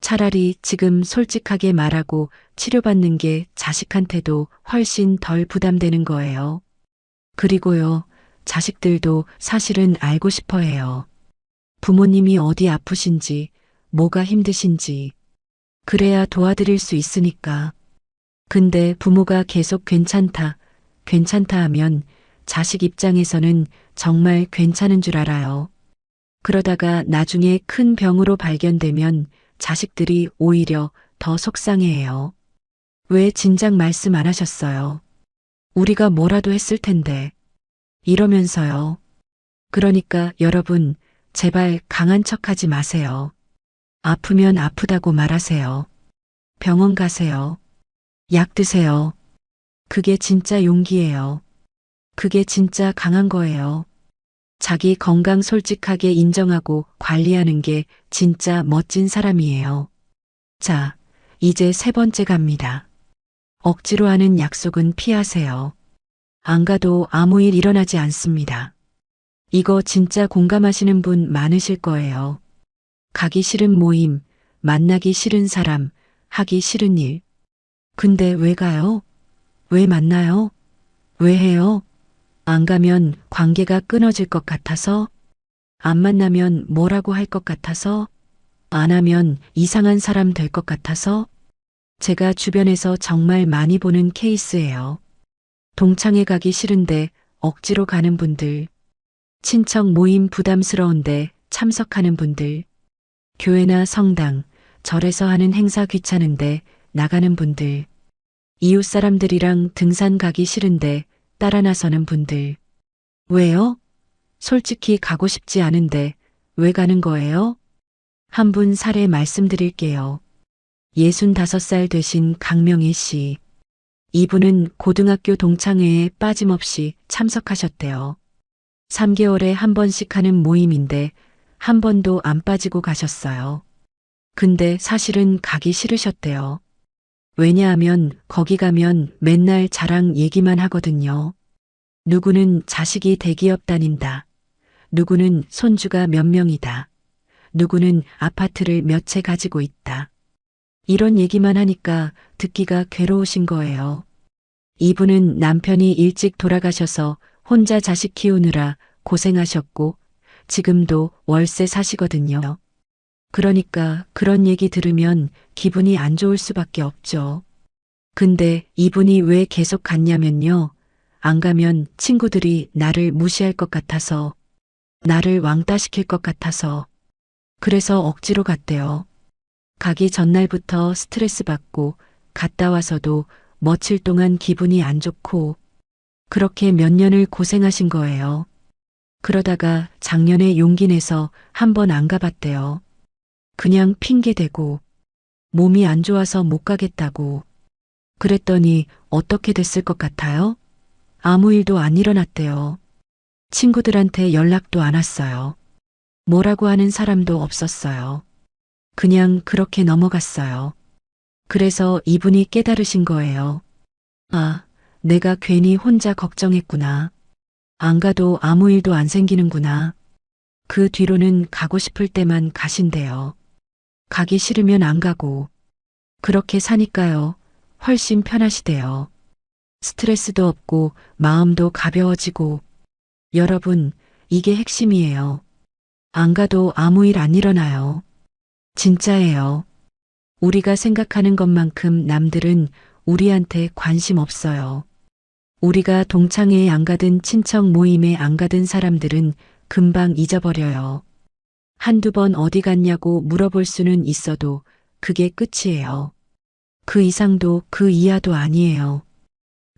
Speaker 1: 차라리 지금 솔직하게 말하고 치료받는 게 자식한테도 훨씬 덜 부담되는 거예요. 그리고요, 자식들도 사실은 알고 싶어 해요. 부모님이 어디 아프신지, 뭐가 힘드신지. 그래야 도와드릴 수 있으니까. 근데 부모가 계속 괜찮다, 괜찮다 하면 자식 입장에서는 정말 괜찮은 줄 알아요. 그러다가 나중에 큰 병으로 발견되면 자식들이 오히려 더 속상해해요. 왜 진작 말씀 안 하셨어요? 우리가 뭐라도 했을 텐데. 이러면서요. 그러니까 여러분, 제발 강한 척 하지 마세요. 아프면 아프다고 말하세요. 병원 가세요. 약 드세요. 그게 진짜 용기예요. 그게 진짜 강한 거예요. 자기 건강 솔직하게 인정하고 관리하는 게 진짜 멋진 사람이에요. 자, 이제 세 번째 갑니다. 억지로 하는 약속은 피하세요. 안 가도 아무 일 일어나지 않습니다. 이거 진짜 공감하시는 분 많으실 거예요. 가기 싫은 모임, 만나기 싫은 사람, 하기 싫은 일. 근데 왜 가요? 왜 만나요? 왜 해요? 안 가면 관계가 끊어질 것 같아서? 안 만나면 뭐라고 할 것 같아서? 안 하면 이상한 사람 될 것 같아서? 제가 주변에서 정말 많이 보는 케이스예요. 동창회 가기 싫은데 억지로 가는 분들. 친척 모임 부담스러운데 참석하는 분들. 교회나 성당, 절에서 하는 행사 귀찮은데 나가는 분들. 이웃 사람들이랑 등산 가기 싫은데 따라 나서는 분들. 왜요? 솔직히 가고 싶지 않은데 왜 가는 거예요? 한 분 사례 말씀드릴게요. 65살 되신 강명희 씨. 이분은 고등학교 동창회에 빠짐없이 참석하셨대요. 3개월에 한 번씩 하는 모임인데 한 번도 안 빠지고 가셨어요. 근데 사실은 가기 싫으셨대요. 왜냐하면 거기 가면 맨날 자랑 얘기만 하거든요. 누구는 자식이 대기업 다닌다. 누구는 손주가 몇 명이다. 누구는 아파트를 몇 채 가지고 있다. 이런 얘기만 하니까 듣기가 괴로우신 거예요. 이분은 남편이 일찍 돌아가셔서 혼자 자식 키우느라 고생하셨고 지금도 월세 사시거든요. 그러니까 그런 얘기 들으면 기분이 안 좋을 수밖에 없죠. 근데 이분이 왜 계속 갔냐면요. 안 가면 친구들이 나를 무시할 것 같아서, 나를 왕따시킬 것 같아서, 그래서 억지로 갔대요. 가기 전날부터 스트레스 받고 갔다 와서도 며칠 동안 기분이 안 좋고 그렇게 몇 년을 고생하신 거예요. 그러다가 작년에 용기 내서 한 번 안 가봤대요. 그냥 핑계대고 몸이 안 좋아서 못 가겠다고. 그랬더니 어떻게 됐을 것 같아요? 아무 일도 안 일어났대요. 친구들한테 연락도 안 왔어요. 뭐라고 하는 사람도 없었어요. 그냥 그렇게 넘어갔어요. 그래서 이분이 깨달으신 거예요. 아, 내가 괜히 혼자 걱정했구나. 안 가도 아무 일도 안 생기는구나. 그 뒤로는 가고 싶을 때만 가신대요. 가기 싫으면 안 가고. 그렇게 사니까요. 훨씬 편하시대요. 스트레스도 없고 마음도 가벼워지고. 여러분, 이게 핵심이에요. 안 가도 아무 일 안 일어나요. 진짜예요. 우리가 생각하는 것만큼 남들은 우리한테 관심 없어요. 우리가 동창회에 안 가든 친척 모임에 안 가든 사람들은 금방 잊어버려요. 한두 번 어디 갔냐고 물어볼 수는 있어도 그게 끝이에요. 그 이상도 그 이하도 아니에요.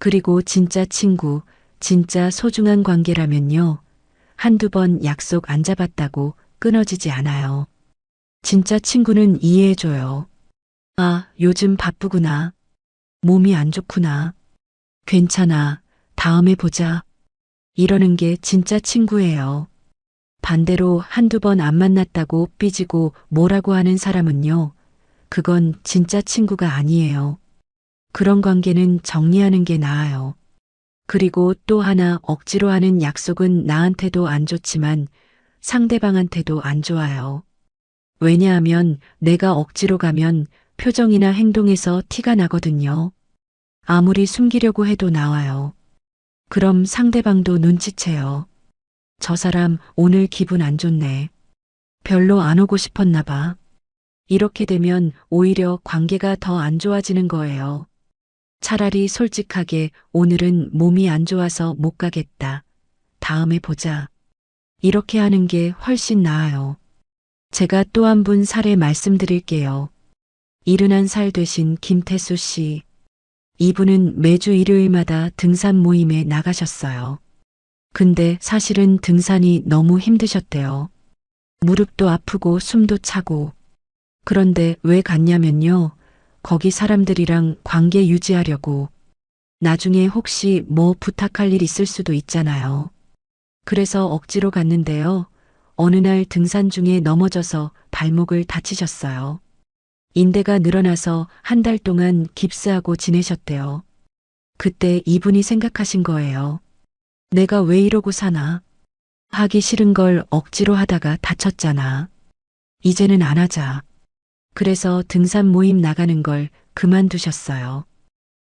Speaker 1: 그리고 진짜 친구, 진짜 소중한 관계라면요. 한두 번 약속 안 잡았다고 끊어지지 않아요. 진짜 친구는 이해해줘요. 아, 요즘 바쁘구나. 몸이 안 좋구나. 괜찮아. 다음에 보자. 이러는 게 진짜 친구예요. 반대로 한두 번 안 만났다고 삐지고 뭐라고 하는 사람은요. 그건 진짜 친구가 아니에요. 그런 관계는 정리하는 게 나아요. 그리고 또 하나 억지로 하는 약속은 나한테도 안 좋지만 상대방한테도 안 좋아요. 왜냐하면 내가 억지로 가면 표정이나 행동에서 티가 나거든요. 아무리 숨기려고 해도 나와요. 그럼 상대방도 눈치채요. 저 사람 오늘 기분 안 좋네. 별로 안 오고 싶었나 봐. 이렇게 되면 오히려 관계가 더 안 좋아지는 거예요. 차라리 솔직하게 오늘은 몸이 안 좋아서 못 가겠다. 다음에 보자. 이렇게 하는 게 훨씬 나아요. 제가 또 한 분 사례 말씀드릴게요. 71살 되신 김태수 씨. 이분은 매주 일요일마다 등산 모임에 나가셨어요. 근데 사실은 등산이 너무 힘드셨대요. 무릎도 아프고 숨도 차고. 그런데 왜 갔냐면요. 거기 사람들이랑 관계 유지하려고. 나중에 혹시 뭐 부탁할 일 있을 수도 있잖아요. 그래서 억지로 갔는데요. 어느 날 등산 중에 넘어져서 발목을 다치셨어요. 인대가 늘어나서 한 달 동안 깁스하고 지내셨대요. 그때 이분이 생각하신 거예요. 내가 왜 이러고 사나? 하기 싫은 걸 억지로 하다가 다쳤잖아. 이제는 안 하자. 그래서 등산 모임 나가는 걸 그만두셨어요.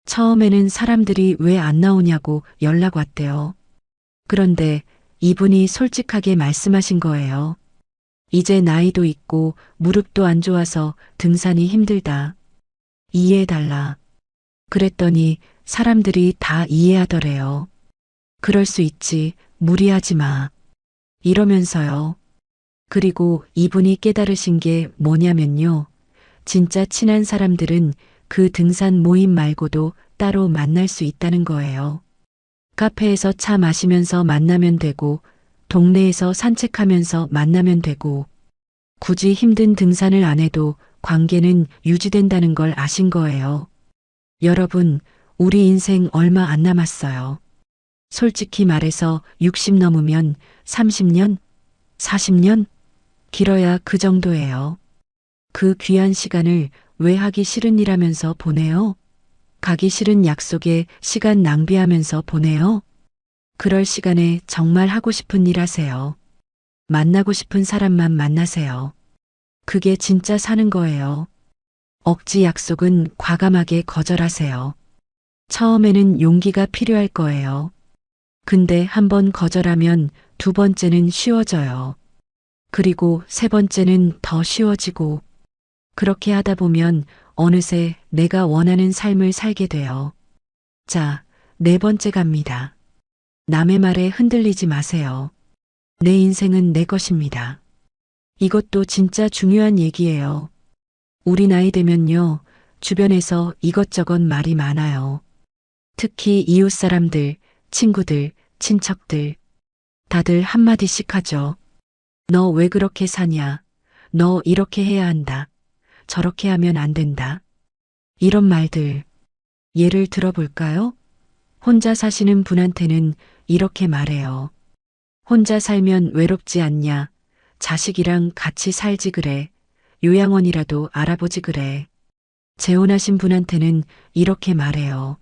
Speaker 1: 처음에는 사람들이 왜 안 나오냐고 연락 왔대요. 그런데 이분이 솔직하게 말씀하신 거예요. 이제 나이도 있고 무릎도 안 좋아서 등산이 힘들다. 이해해달라. 그랬더니 사람들이 다 이해하더래요. 그럴 수 있지. 무리하지 마. 이러면서요. 그리고 이분이 깨달으신 게 뭐냐면요. 진짜 친한 사람들은 그 등산 모임 말고도 따로 만날 수 있다는 거예요. 카페에서 차 마시면서 만나면 되고, 동네에서 산책하면서 만나면 되고, 굳이 힘든 등산을 안 해도 관계는 유지된다는 걸 아신 거예요. 여러분, 우리 인생 얼마 안 남았어요. 솔직히 말해서 60 넘으면 30년, 40년? 길어야 그 정도예요. 그 귀한 시간을 왜 하기 싫은 일 하면서 보내요? 가기 싫은 약속에 시간 낭비하면서 보내요? 그럴 시간에 정말 하고 싶은 일 하세요. 만나고 싶은 사람만 만나세요. 그게 진짜 사는 거예요. 억지 약속은 과감하게 거절하세요. 처음에는 용기가 필요할 거예요. 근데 한 번 거절하면 두 번째는 쉬워져요. 그리고 세 번째는 더 쉬워지고, 그렇게 하다 보면 어느새 내가 원하는 삶을 살게 돼요. 자, 네 번째 갑니다. 남의 말에 흔들리지 마세요. 내 인생은 내 것입니다. 이것도 진짜 중요한 얘기예요. 우리 나이 되면요, 주변에서 이것저것 말이 많아요. 특히 이웃 사람들, 친구들, 친척들. 다들 한마디씩 하죠. 너 왜 그렇게 사냐? 너 이렇게 해야 한다. 저렇게 하면 안 된다. 이런 말들. 예를 들어볼까요? 혼자 사시는 분한테는 이렇게 말해요. 혼자 살면 외롭지 않냐? 자식이랑 같이 살지 그래. 요양원이라도 알아보지 그래. 재혼하신 분한테는 이렇게 말해요.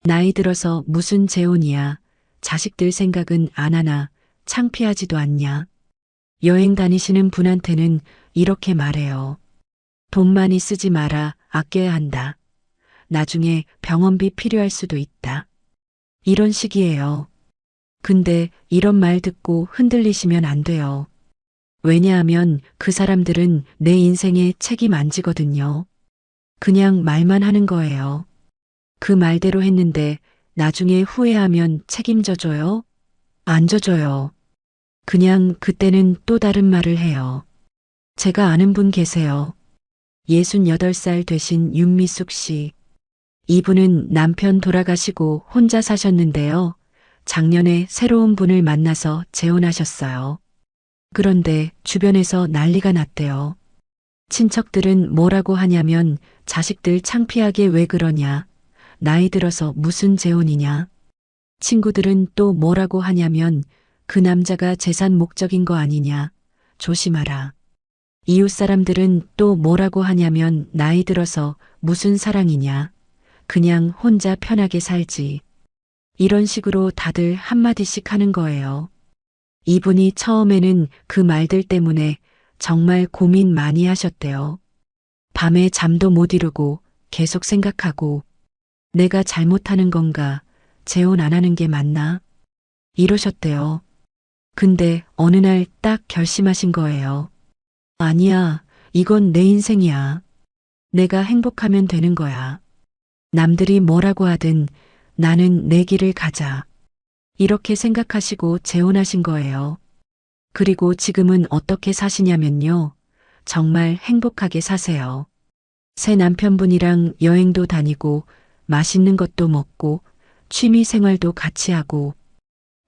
Speaker 1: 나이 들어서 무슨 재혼이야. 자식들 생각은 안 하나. 창피하지도 않냐. 여행 다니시는 분한테는 이렇게 말해요. 돈 많이 쓰지 마라. 아껴야 한다. 나중에 병원비 필요할 수도 있다. 이런 식이에요. 근데 이런 말 듣고 흔들리시면 안 돼요. 왜냐하면 그 사람들은 내 인생에 책임 안 지거든요. 그냥 말만 하는 거예요. 그 말대로 했는데 나중에 후회하면 책임져 줘요? 안 져줘요. 그냥 그때는 또 다른 말을 해요. 제가 아는 분 계세요. 68살 되신 윤미숙 씨. 이분은 남편 돌아가시고 혼자 사셨는데요. 작년에 새로운 분을 만나서 재혼하셨어요. 그런데 주변에서 난리가 났대요. 친척들은 뭐라고 하냐면 자식들 창피하게 왜 그러냐. 나이 들어서 무슨 재혼이냐. 친구들은 또 뭐라고 하냐면 그 남자가 재산 목적인 거 아니냐. 조심하라. 이웃 사람들은 또 뭐라고 하냐면 나이 들어서 무슨 사랑이냐. 그냥 혼자 편하게 살지. 이런 식으로 다들 한마디씩 하는 거예요. 이분이 처음에는 그 말들 때문에 정말 고민 많이 하셨대요. 밤에 잠도 못 이루고 계속 생각하고 내가 잘못하는 건가? 재혼 안 하는 게 맞나? 이러셨대요. 근데 어느 날 딱 결심하신 거예요. 아니야, 이건 내 인생이야. 내가 행복하면 되는 거야. 남들이 뭐라고 하든 나는 내 길을 가자. 이렇게 생각하시고 재혼하신 거예요. 그리고 지금은 어떻게 사시냐면요. 정말 행복하게 사세요. 새 남편분이랑 여행도 다니고 맛있는 것도 먹고 취미 생활도 같이 하고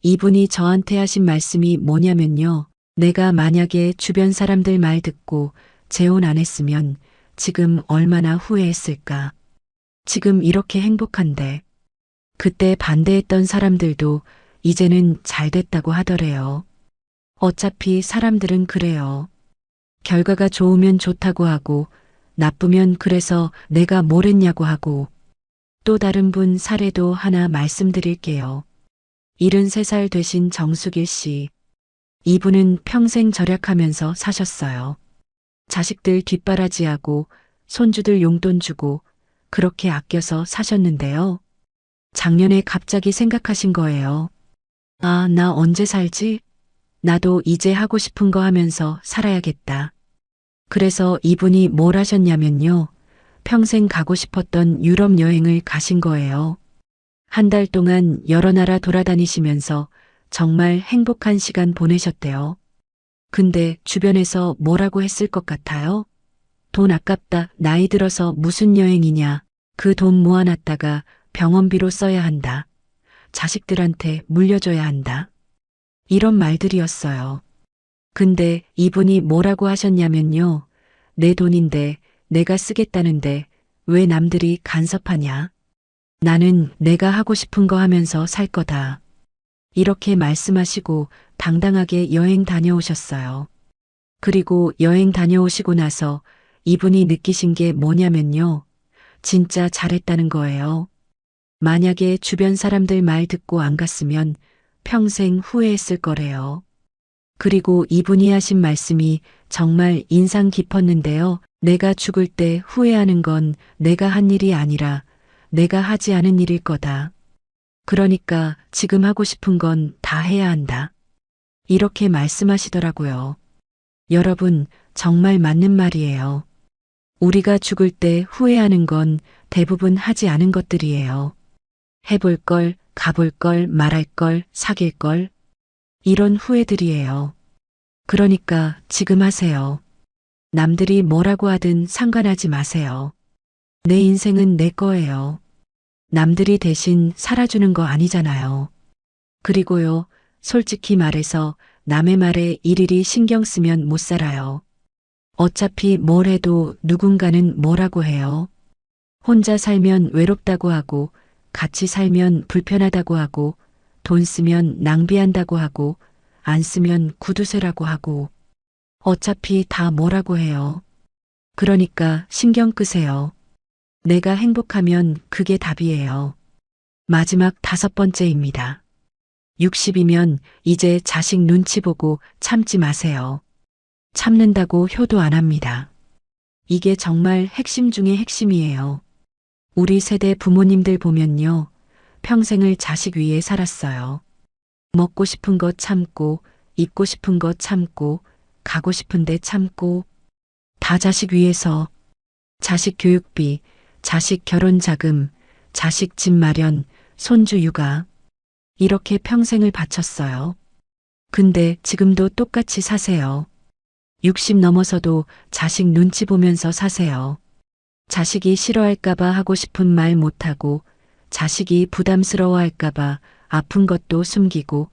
Speaker 1: 이분이 저한테 하신 말씀이 뭐냐면요. 내가 만약에 주변 사람들 말 듣고 재혼 안 했으면 지금 얼마나 후회했을까. 지금 이렇게 행복한데. 그때 반대했던 사람들도 이제는 잘 됐다고 하더래요. 어차피 사람들은 그래요. 결과가 좋으면 좋다고 하고 나쁘면 그래서 내가 뭘 했냐고 하고 또 다른 분 사례도 하나 말씀드릴게요. 73살 되신 정수길 씨. 이분은 평생 절약하면서 사셨어요. 자식들 뒷바라지하고 손주들 용돈 주고 그렇게 아껴서 사셨는데요. 작년에 갑자기 생각하신 거예요. 아, 나 언제 살지? 나도 이제 하고 싶은 거 하면서 살아야겠다. 그래서 이분이 뭘 하셨냐면요. 평생 가고 싶었던 유럽 여행을 가신 거예요. 한 달 동안 여러 나라 돌아다니시면서 정말 행복한 시간 보내셨대요. 근데 주변에서 뭐라고 했을 것 같아요? 돈 아깝다. 나이 들어서 무슨 여행이냐. 그 돈 모아놨다가 병원비로 써야 한다. 자식들한테 물려줘야 한다. 이런 말들이었어요. 근데 이분이 뭐라고 하셨냐면요. 내 돈인데 내가 쓰겠다는데 왜 남들이 간섭하냐. 나는 내가 하고 싶은 거 하면서 살 거다. 이렇게 말씀하시고 당당하게 여행 다녀오셨어요. 그리고 여행 다녀오시고 나서 이분이 느끼신 게 뭐냐면요. 진짜 잘했다는 거예요. 만약에 주변 사람들 말 듣고 안 갔으면 평생 후회했을 거래요. 그리고 이분이 하신 말씀이 정말 인상 깊었는데요. 내가 죽을 때 후회하는 건 내가 한 일이 아니라 내가 하지 않은 일일 거다. 그러니까 지금 하고 싶은 건 다 해야 한다. 이렇게 말씀하시더라고요. 여러분, 정말 맞는 말이에요. 우리가 죽을 때 후회하는 건 대부분 하지 않은 것들이에요. 해볼 걸, 가볼 걸, 말할 걸, 사귈 걸. 이런 후회들이에요. 그러니까 지금 하세요. 남들이 뭐라고 하든 상관하지 마세요. 내 인생은 내 거예요. 남들이 대신 살아주는 거 아니잖아요. 그리고요, 솔직히 말해서 남의 말에 일일이 신경 쓰면 못 살아요. 어차피 뭘 해도 누군가는 뭐라고 해요. 혼자 살면 외롭다고 하고, 같이 살면 불편하다고 하고, 돈 쓰면 낭비한다고 하고, 안 쓰면 구두쇠라고 하고, 어차피 다 뭐라고 해요. 그러니까 신경 끄세요. 내가 행복하면 그게 답이에요. 마지막 5번째입니다. 60이면 이제 자식 눈치 보고 참지 마세요. 참는다고 효도 안 합니다. 이게 정말 핵심 중의 핵심이에요. 우리 세대 부모님들 보면요. 평생을 자식 위해 살았어요. 먹고 싶은 거 참고, 입고 싶은 거 참고, 가고 싶은데 참고, 다 자식 위해서. 자식 교육비, 자식 결혼 자금, 자식 집 마련, 손주 육아. 이렇게 평생을 바쳤어요. 근데 지금도 똑같이 사세요. 60 넘어서도 자식 눈치 보면서 사세요. 자식이 싫어할까봐 하고 싶은 말 못하고, 자식이 부담스러워할까봐 아픈 것도 숨기고,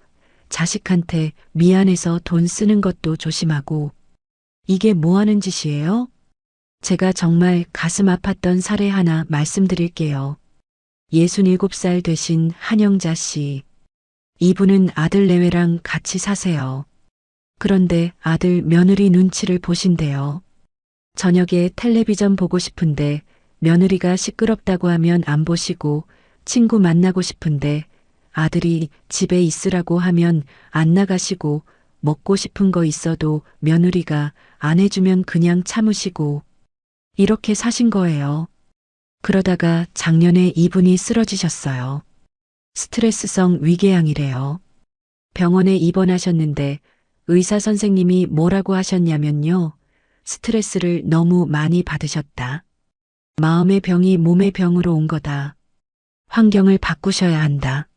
Speaker 1: 자식한테 미안해서 돈 쓰는 것도 조심하고. 이게 뭐 하는 짓이에요? 제가 정말 가슴 아팠던 사례 하나 말씀드릴게요. 67살 되신 한영자 씨. 이분은 아들 내외랑 같이 사세요. 그런데 아들 며느리 눈치를 보신대요. 저녁에 텔레비전 보고 싶은데 며느리가 시끄럽다고 하면 안 보시고, 친구 만나고 싶은데 아들이 집에 있으라고 하면 안 나가시고, 먹고 싶은 거 있어도 며느리가 안 해주면 그냥 참으시고, 이렇게 사신 거예요. 그러다가 작년에 이분이 쓰러지셨어요. 스트레스성 위궤양이래요. 병원에 입원하셨는데 의사 선생님이 뭐라고 하셨냐면요. 스트레스를 너무 많이 받으셨다. 마음의 병이 몸의 병으로 온 거다. 환경을 바꾸셔야 한다.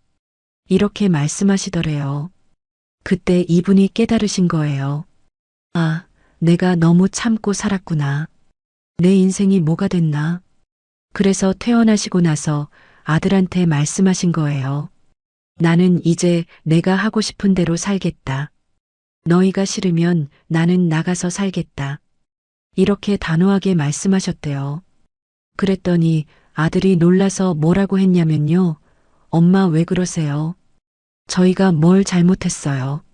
Speaker 1: 이렇게 말씀하시더래요. 그때 이분이 깨달으신 거예요. 아, 내가 너무 참고 살았구나. 내 인생이 뭐가 됐나? 그래서 퇴원하시고 나서 아들한테 말씀하신 거예요. 나는 이제 내가 하고 싶은 대로 살겠다. 너희가 싫으면 나는 나가서 살겠다. 이렇게 단호하게 말씀하셨대요. 그랬더니 아들이 놀라서 뭐라고 했냐면요. 엄마 왜 그러세요? 저희가 뭘 잘못했어요.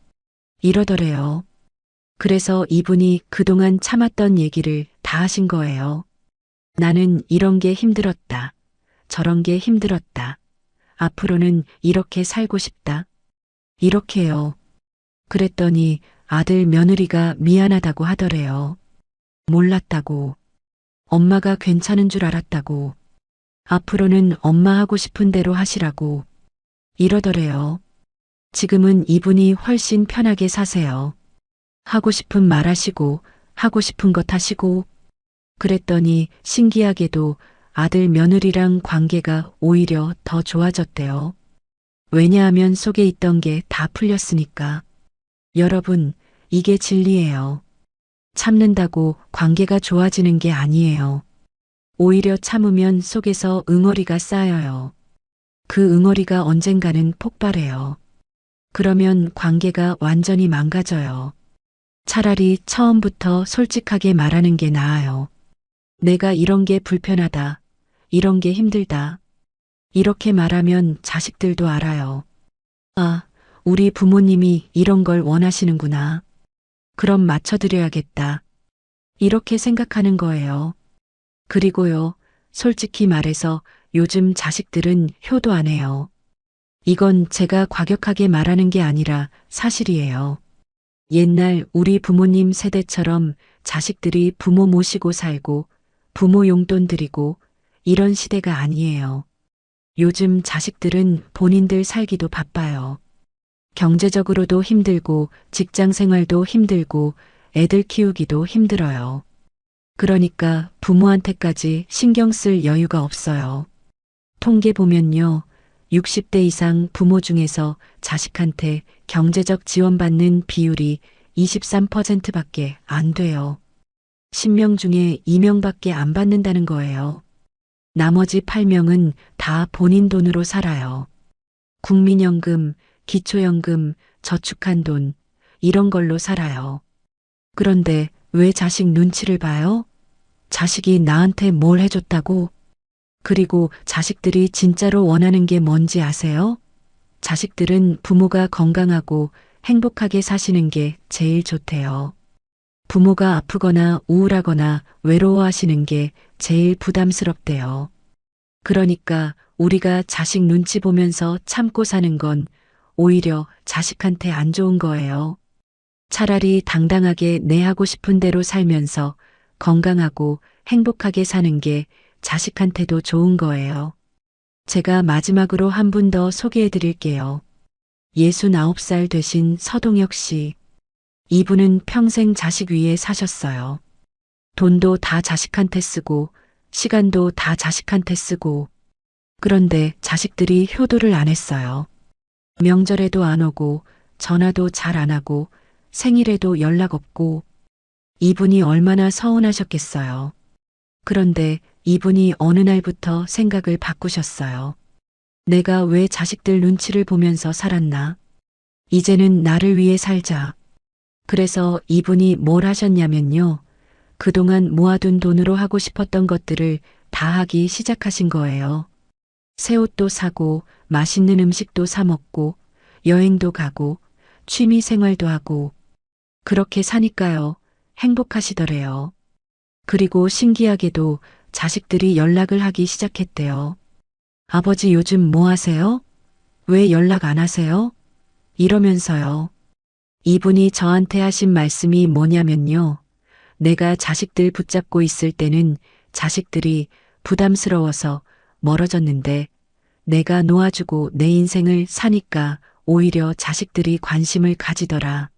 Speaker 1: 이러더래요. 그래서 이분이 그동안 참았던 얘기를 다 하신 거예요. 나는 이런 게 힘들었다. 저런 게 힘들었다. 앞으로는 이렇게 살고 싶다. 이렇게요. 그랬더니 아들 며느리가 미안하다고 하더래요. 몰랐다고. 엄마가 괜찮은 줄 알았다고. 앞으로는 엄마 하고 싶은 대로 하시라고. 이러더래요. 지금은 이분이 훨씬 편하게 사세요. 하고 싶은 말 하시고, 하고 싶은 것 하시고. 그랬더니 신기하게도 아들 며느리랑 관계가 오히려 더 좋아졌대요. 왜냐하면 속에 있던 게 다 풀렸으니까. 여러분, 이게 진리예요. 참는다고 관계가 좋아지는 게 아니에요. 오히려 참으면 속에서 응어리가 쌓여요. 그 응어리가 언젠가는 폭발해요. 그러면 관계가 완전히 망가져요. 차라리 처음부터 솔직하게 말하는 게 나아요. 내가 이런 게 불편하다. 이런 게 힘들다. 이렇게 말하면 자식들도 알아요. 아, 우리 부모님이 이런 걸 원하시는구나. 그럼 맞춰드려야겠다. 이렇게 생각하는 거예요. 그리고요, 솔직히 말해서 요즘 자식들은 효도 안 해요. 이건 제가 과격하게 말하는 게 아니라 사실이에요. 옛날 우리 부모님 세대처럼 자식들이 부모 모시고 살고 부모 용돈 드리고 이런 시대가 아니에요. 요즘 자식들은 본인들 살기도 바빠요. 경제적으로도 힘들고 직장 생활도 힘들고 애들 키우기도 힘들어요. 그러니까 부모한테까지 신경 쓸 여유가 없어요. 통계 보면요. 60대 이상 부모 중에서 자식한테 경제적 지원받는 비율이 23%밖에 안 돼요. 10명 중에 2명밖에 안 받는다는 거예요. 나머지 8명은 다 본인 돈으로 살아요. 국민연금, 기초연금, 저축한 돈, 이런 걸로 살아요. 그런데 왜 자식 눈치를 봐요? 자식이 나한테 뭘 해줬다고? 그리고 자식들이 진짜로 원하는 게 뭔지 아세요? 자식들은 부모가 건강하고 행복하게 사시는 게 제일 좋대요. 부모가 아프거나 우울하거나 외로워하시는 게 제일 부담스럽대요. 그러니까 우리가 자식 눈치 보면서 참고 사는 건 오히려 자식한테 안 좋은 거예요. 차라리 당당하게 내 하고 싶은 대로 살면서 건강하고 행복하게 사는 게 자식한테도 좋은 거예요. 제가 마지막으로 한 분 더 소개해 드릴게요. 69살 되신 서동혁 씨. 이분은 평생 자식 위에 사셨어요. 돈도 다 자식한테 쓰고, 시간도 다 자식한테 쓰고, 그런데 자식들이 효도를 안 했어요. 명절에도 안 오고, 전화도 잘 안 하고, 생일에도 연락 없고, 이분이 얼마나 서운하셨겠어요. 그런데 이분이 어느 날부터 생각을 바꾸셨어요. 내가 왜 자식들 눈치를 보면서 살았나? 이제는 나를 위해 살자. 그래서 이분이 뭘 하셨냐면요. 그동안 모아둔 돈으로 하고 싶었던 것들을 다 하기 시작하신 거예요. 새 옷도 사고, 맛있는 음식도 사 먹고, 여행도 가고, 취미 생활도 하고, 그렇게 사니까요. 행복하시더래요. 그리고 신기하게도 자식들이 연락을 하기 시작했대요. 아버지 요즘 뭐 하세요? 왜 연락 안 하세요? 이러면서요. 이분이 저한테 하신 말씀이 뭐냐면요. 내가 자식들 붙잡고 있을 때는 자식들이 부담스러워서 멀어졌는데 내가 놓아주고 내 인생을 사니까 오히려 자식들이 관심을 가지더라.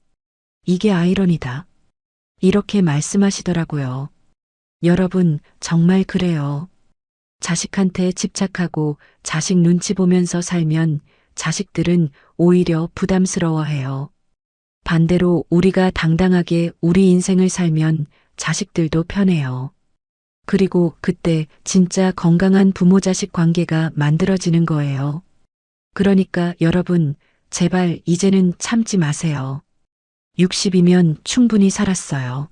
Speaker 1: 이게 아이러니다. 이렇게 말씀하시더라고요. 여러분, 정말 그래요. 자식한테 집착하고 자식 눈치 보면서 살면 자식들은 오히려 부담스러워해요. 반대로 우리가 당당하게 우리 인생을 살면 자식들도 편해요. 그리고 그때 진짜 건강한 부모 자식 관계가 만들어지는 거예요. 그러니까 여러분, 제발 이제는 참지 마세요. 60이면 충분히 살았어요.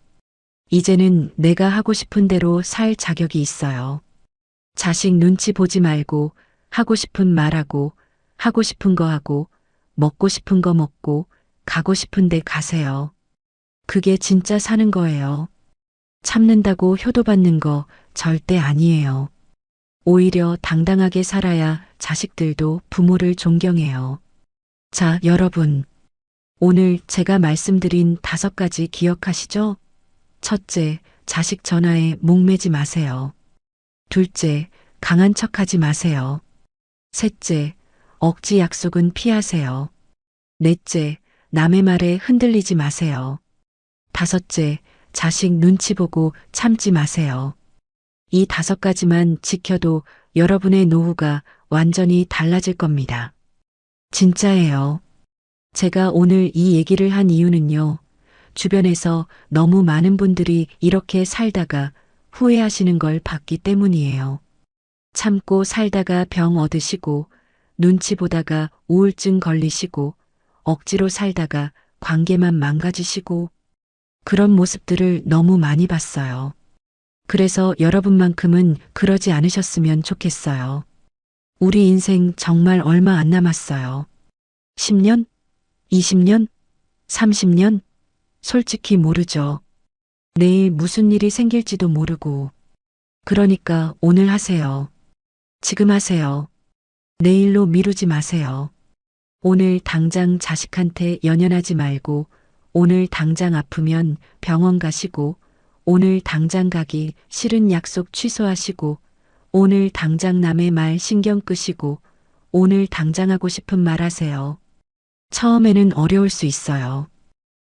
Speaker 1: 이제는 내가 하고 싶은 대로 살 자격이 있어요. 자식 눈치 보지 말고 하고 싶은 말하고 하고 싶은 거 하고 먹고 싶은 거 먹고 가고 싶은 데 가세요. 그게 진짜 사는 거예요. 참는다고 효도받는 거 절대 아니에요. 오히려 당당하게 살아야 자식들도 부모를 존경해요. 자, 여러분. 오늘 제가 말씀드린 5가지 기억하시죠? 첫째, 자식 전화에 목매지 마세요. 둘째, 강한 척하지 마세요. 셋째, 억지 약속은 피하세요. 넷째, 남의 말에 흔들리지 마세요. 다섯째, 자식 눈치 보고 참지 마세요. 이 5가지만 지켜도 여러분의 노후가 완전히 달라질 겁니다. 진짜예요. 제가 오늘 이 얘기를 한 이유는요. 주변에서 너무 많은 분들이 이렇게 살다가 후회하시는 걸 봤기 때문이에요. 참고 살다가 병 얻으시고, 눈치 보다가 우울증 걸리시고, 억지로 살다가 관계만 망가지시고, 그런 모습들을 너무 많이 봤어요. 그래서 여러분만큼은 그러지 않으셨으면 좋겠어요. 우리 인생 정말 얼마 안 남았어요. 10년? 20년? 30년? 솔직히 모르죠. 내일 무슨 일이 생길지도 모르고. 그러니까 오늘 하세요. 지금 하세요. 내일로 미루지 마세요. 오늘 당장 자식한테 연연하지 말고, 오늘 당장 아프면 병원 가시고, 오늘 당장 가기 싫은 약속 취소하시고, 오늘 당장 남의 말 신경 끄시고, 오늘 당장 하고 싶은 말 하세요. 처음에는 어려울 수 있어요.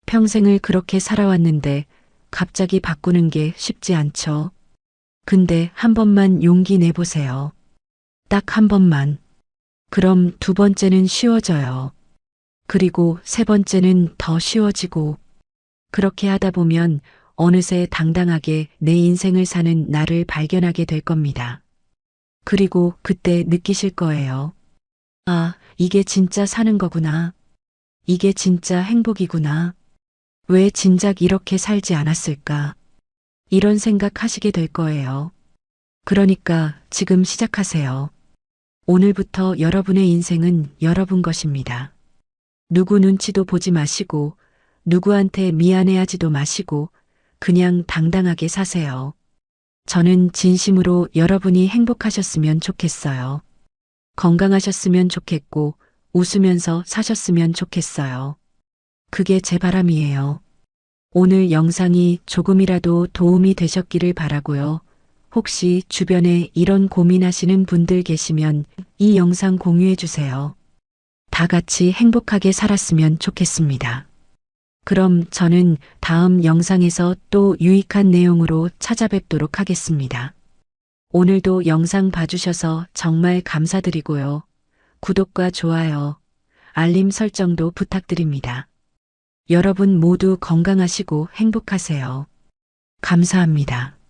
Speaker 1: 평생을 그렇게 살아왔는데 갑자기 바꾸는 게 쉽지 않죠. 근데 한 번만 용기 내보세요. 딱 한 번만. 그럼 두 번째는 쉬워져요. 그리고 세 번째는 더 쉬워지고. 그렇게 하다 보면 어느새 당당하게 내 인생을 사는 나를 발견하게 될 겁니다. 그리고 그때 느끼실 거예요. 아, 이게 진짜 사는 거구나. 이게 진짜 행복이구나. 왜 진작 이렇게 살지 않았을까? 이런 생각 하시게 될 거예요. 그러니까 지금 시작하세요. 오늘부터 여러분의 인생은 여러분 것입니다. 누구 눈치도 보지 마시고, 누구한테 미안해하지도 마시고, 그냥 당당하게 사세요. 저는 진심으로 여러분이 행복하셨으면 좋겠어요. 건강하셨으면 좋겠고, 웃으면서 사셨으면 좋겠어요. 그게 제 바람이에요. 오늘 영상이 조금이라도 도움이 되셨기를 바라고요. 혹시 주변에 이런 고민하시는 분들 계시면 이 영상 공유해 주세요. 다 같이 행복하게 살았으면 좋겠습니다. 그럼 저는 다음 영상에서 또 유익한 내용으로 찾아뵙도록 하겠습니다. 오늘도 영상 봐주셔서 정말 감사드리고요. 구독과 좋아요, 알림 설정도 부탁드립니다. 여러분 모두 건강하시고 행복하세요. 감사합니다.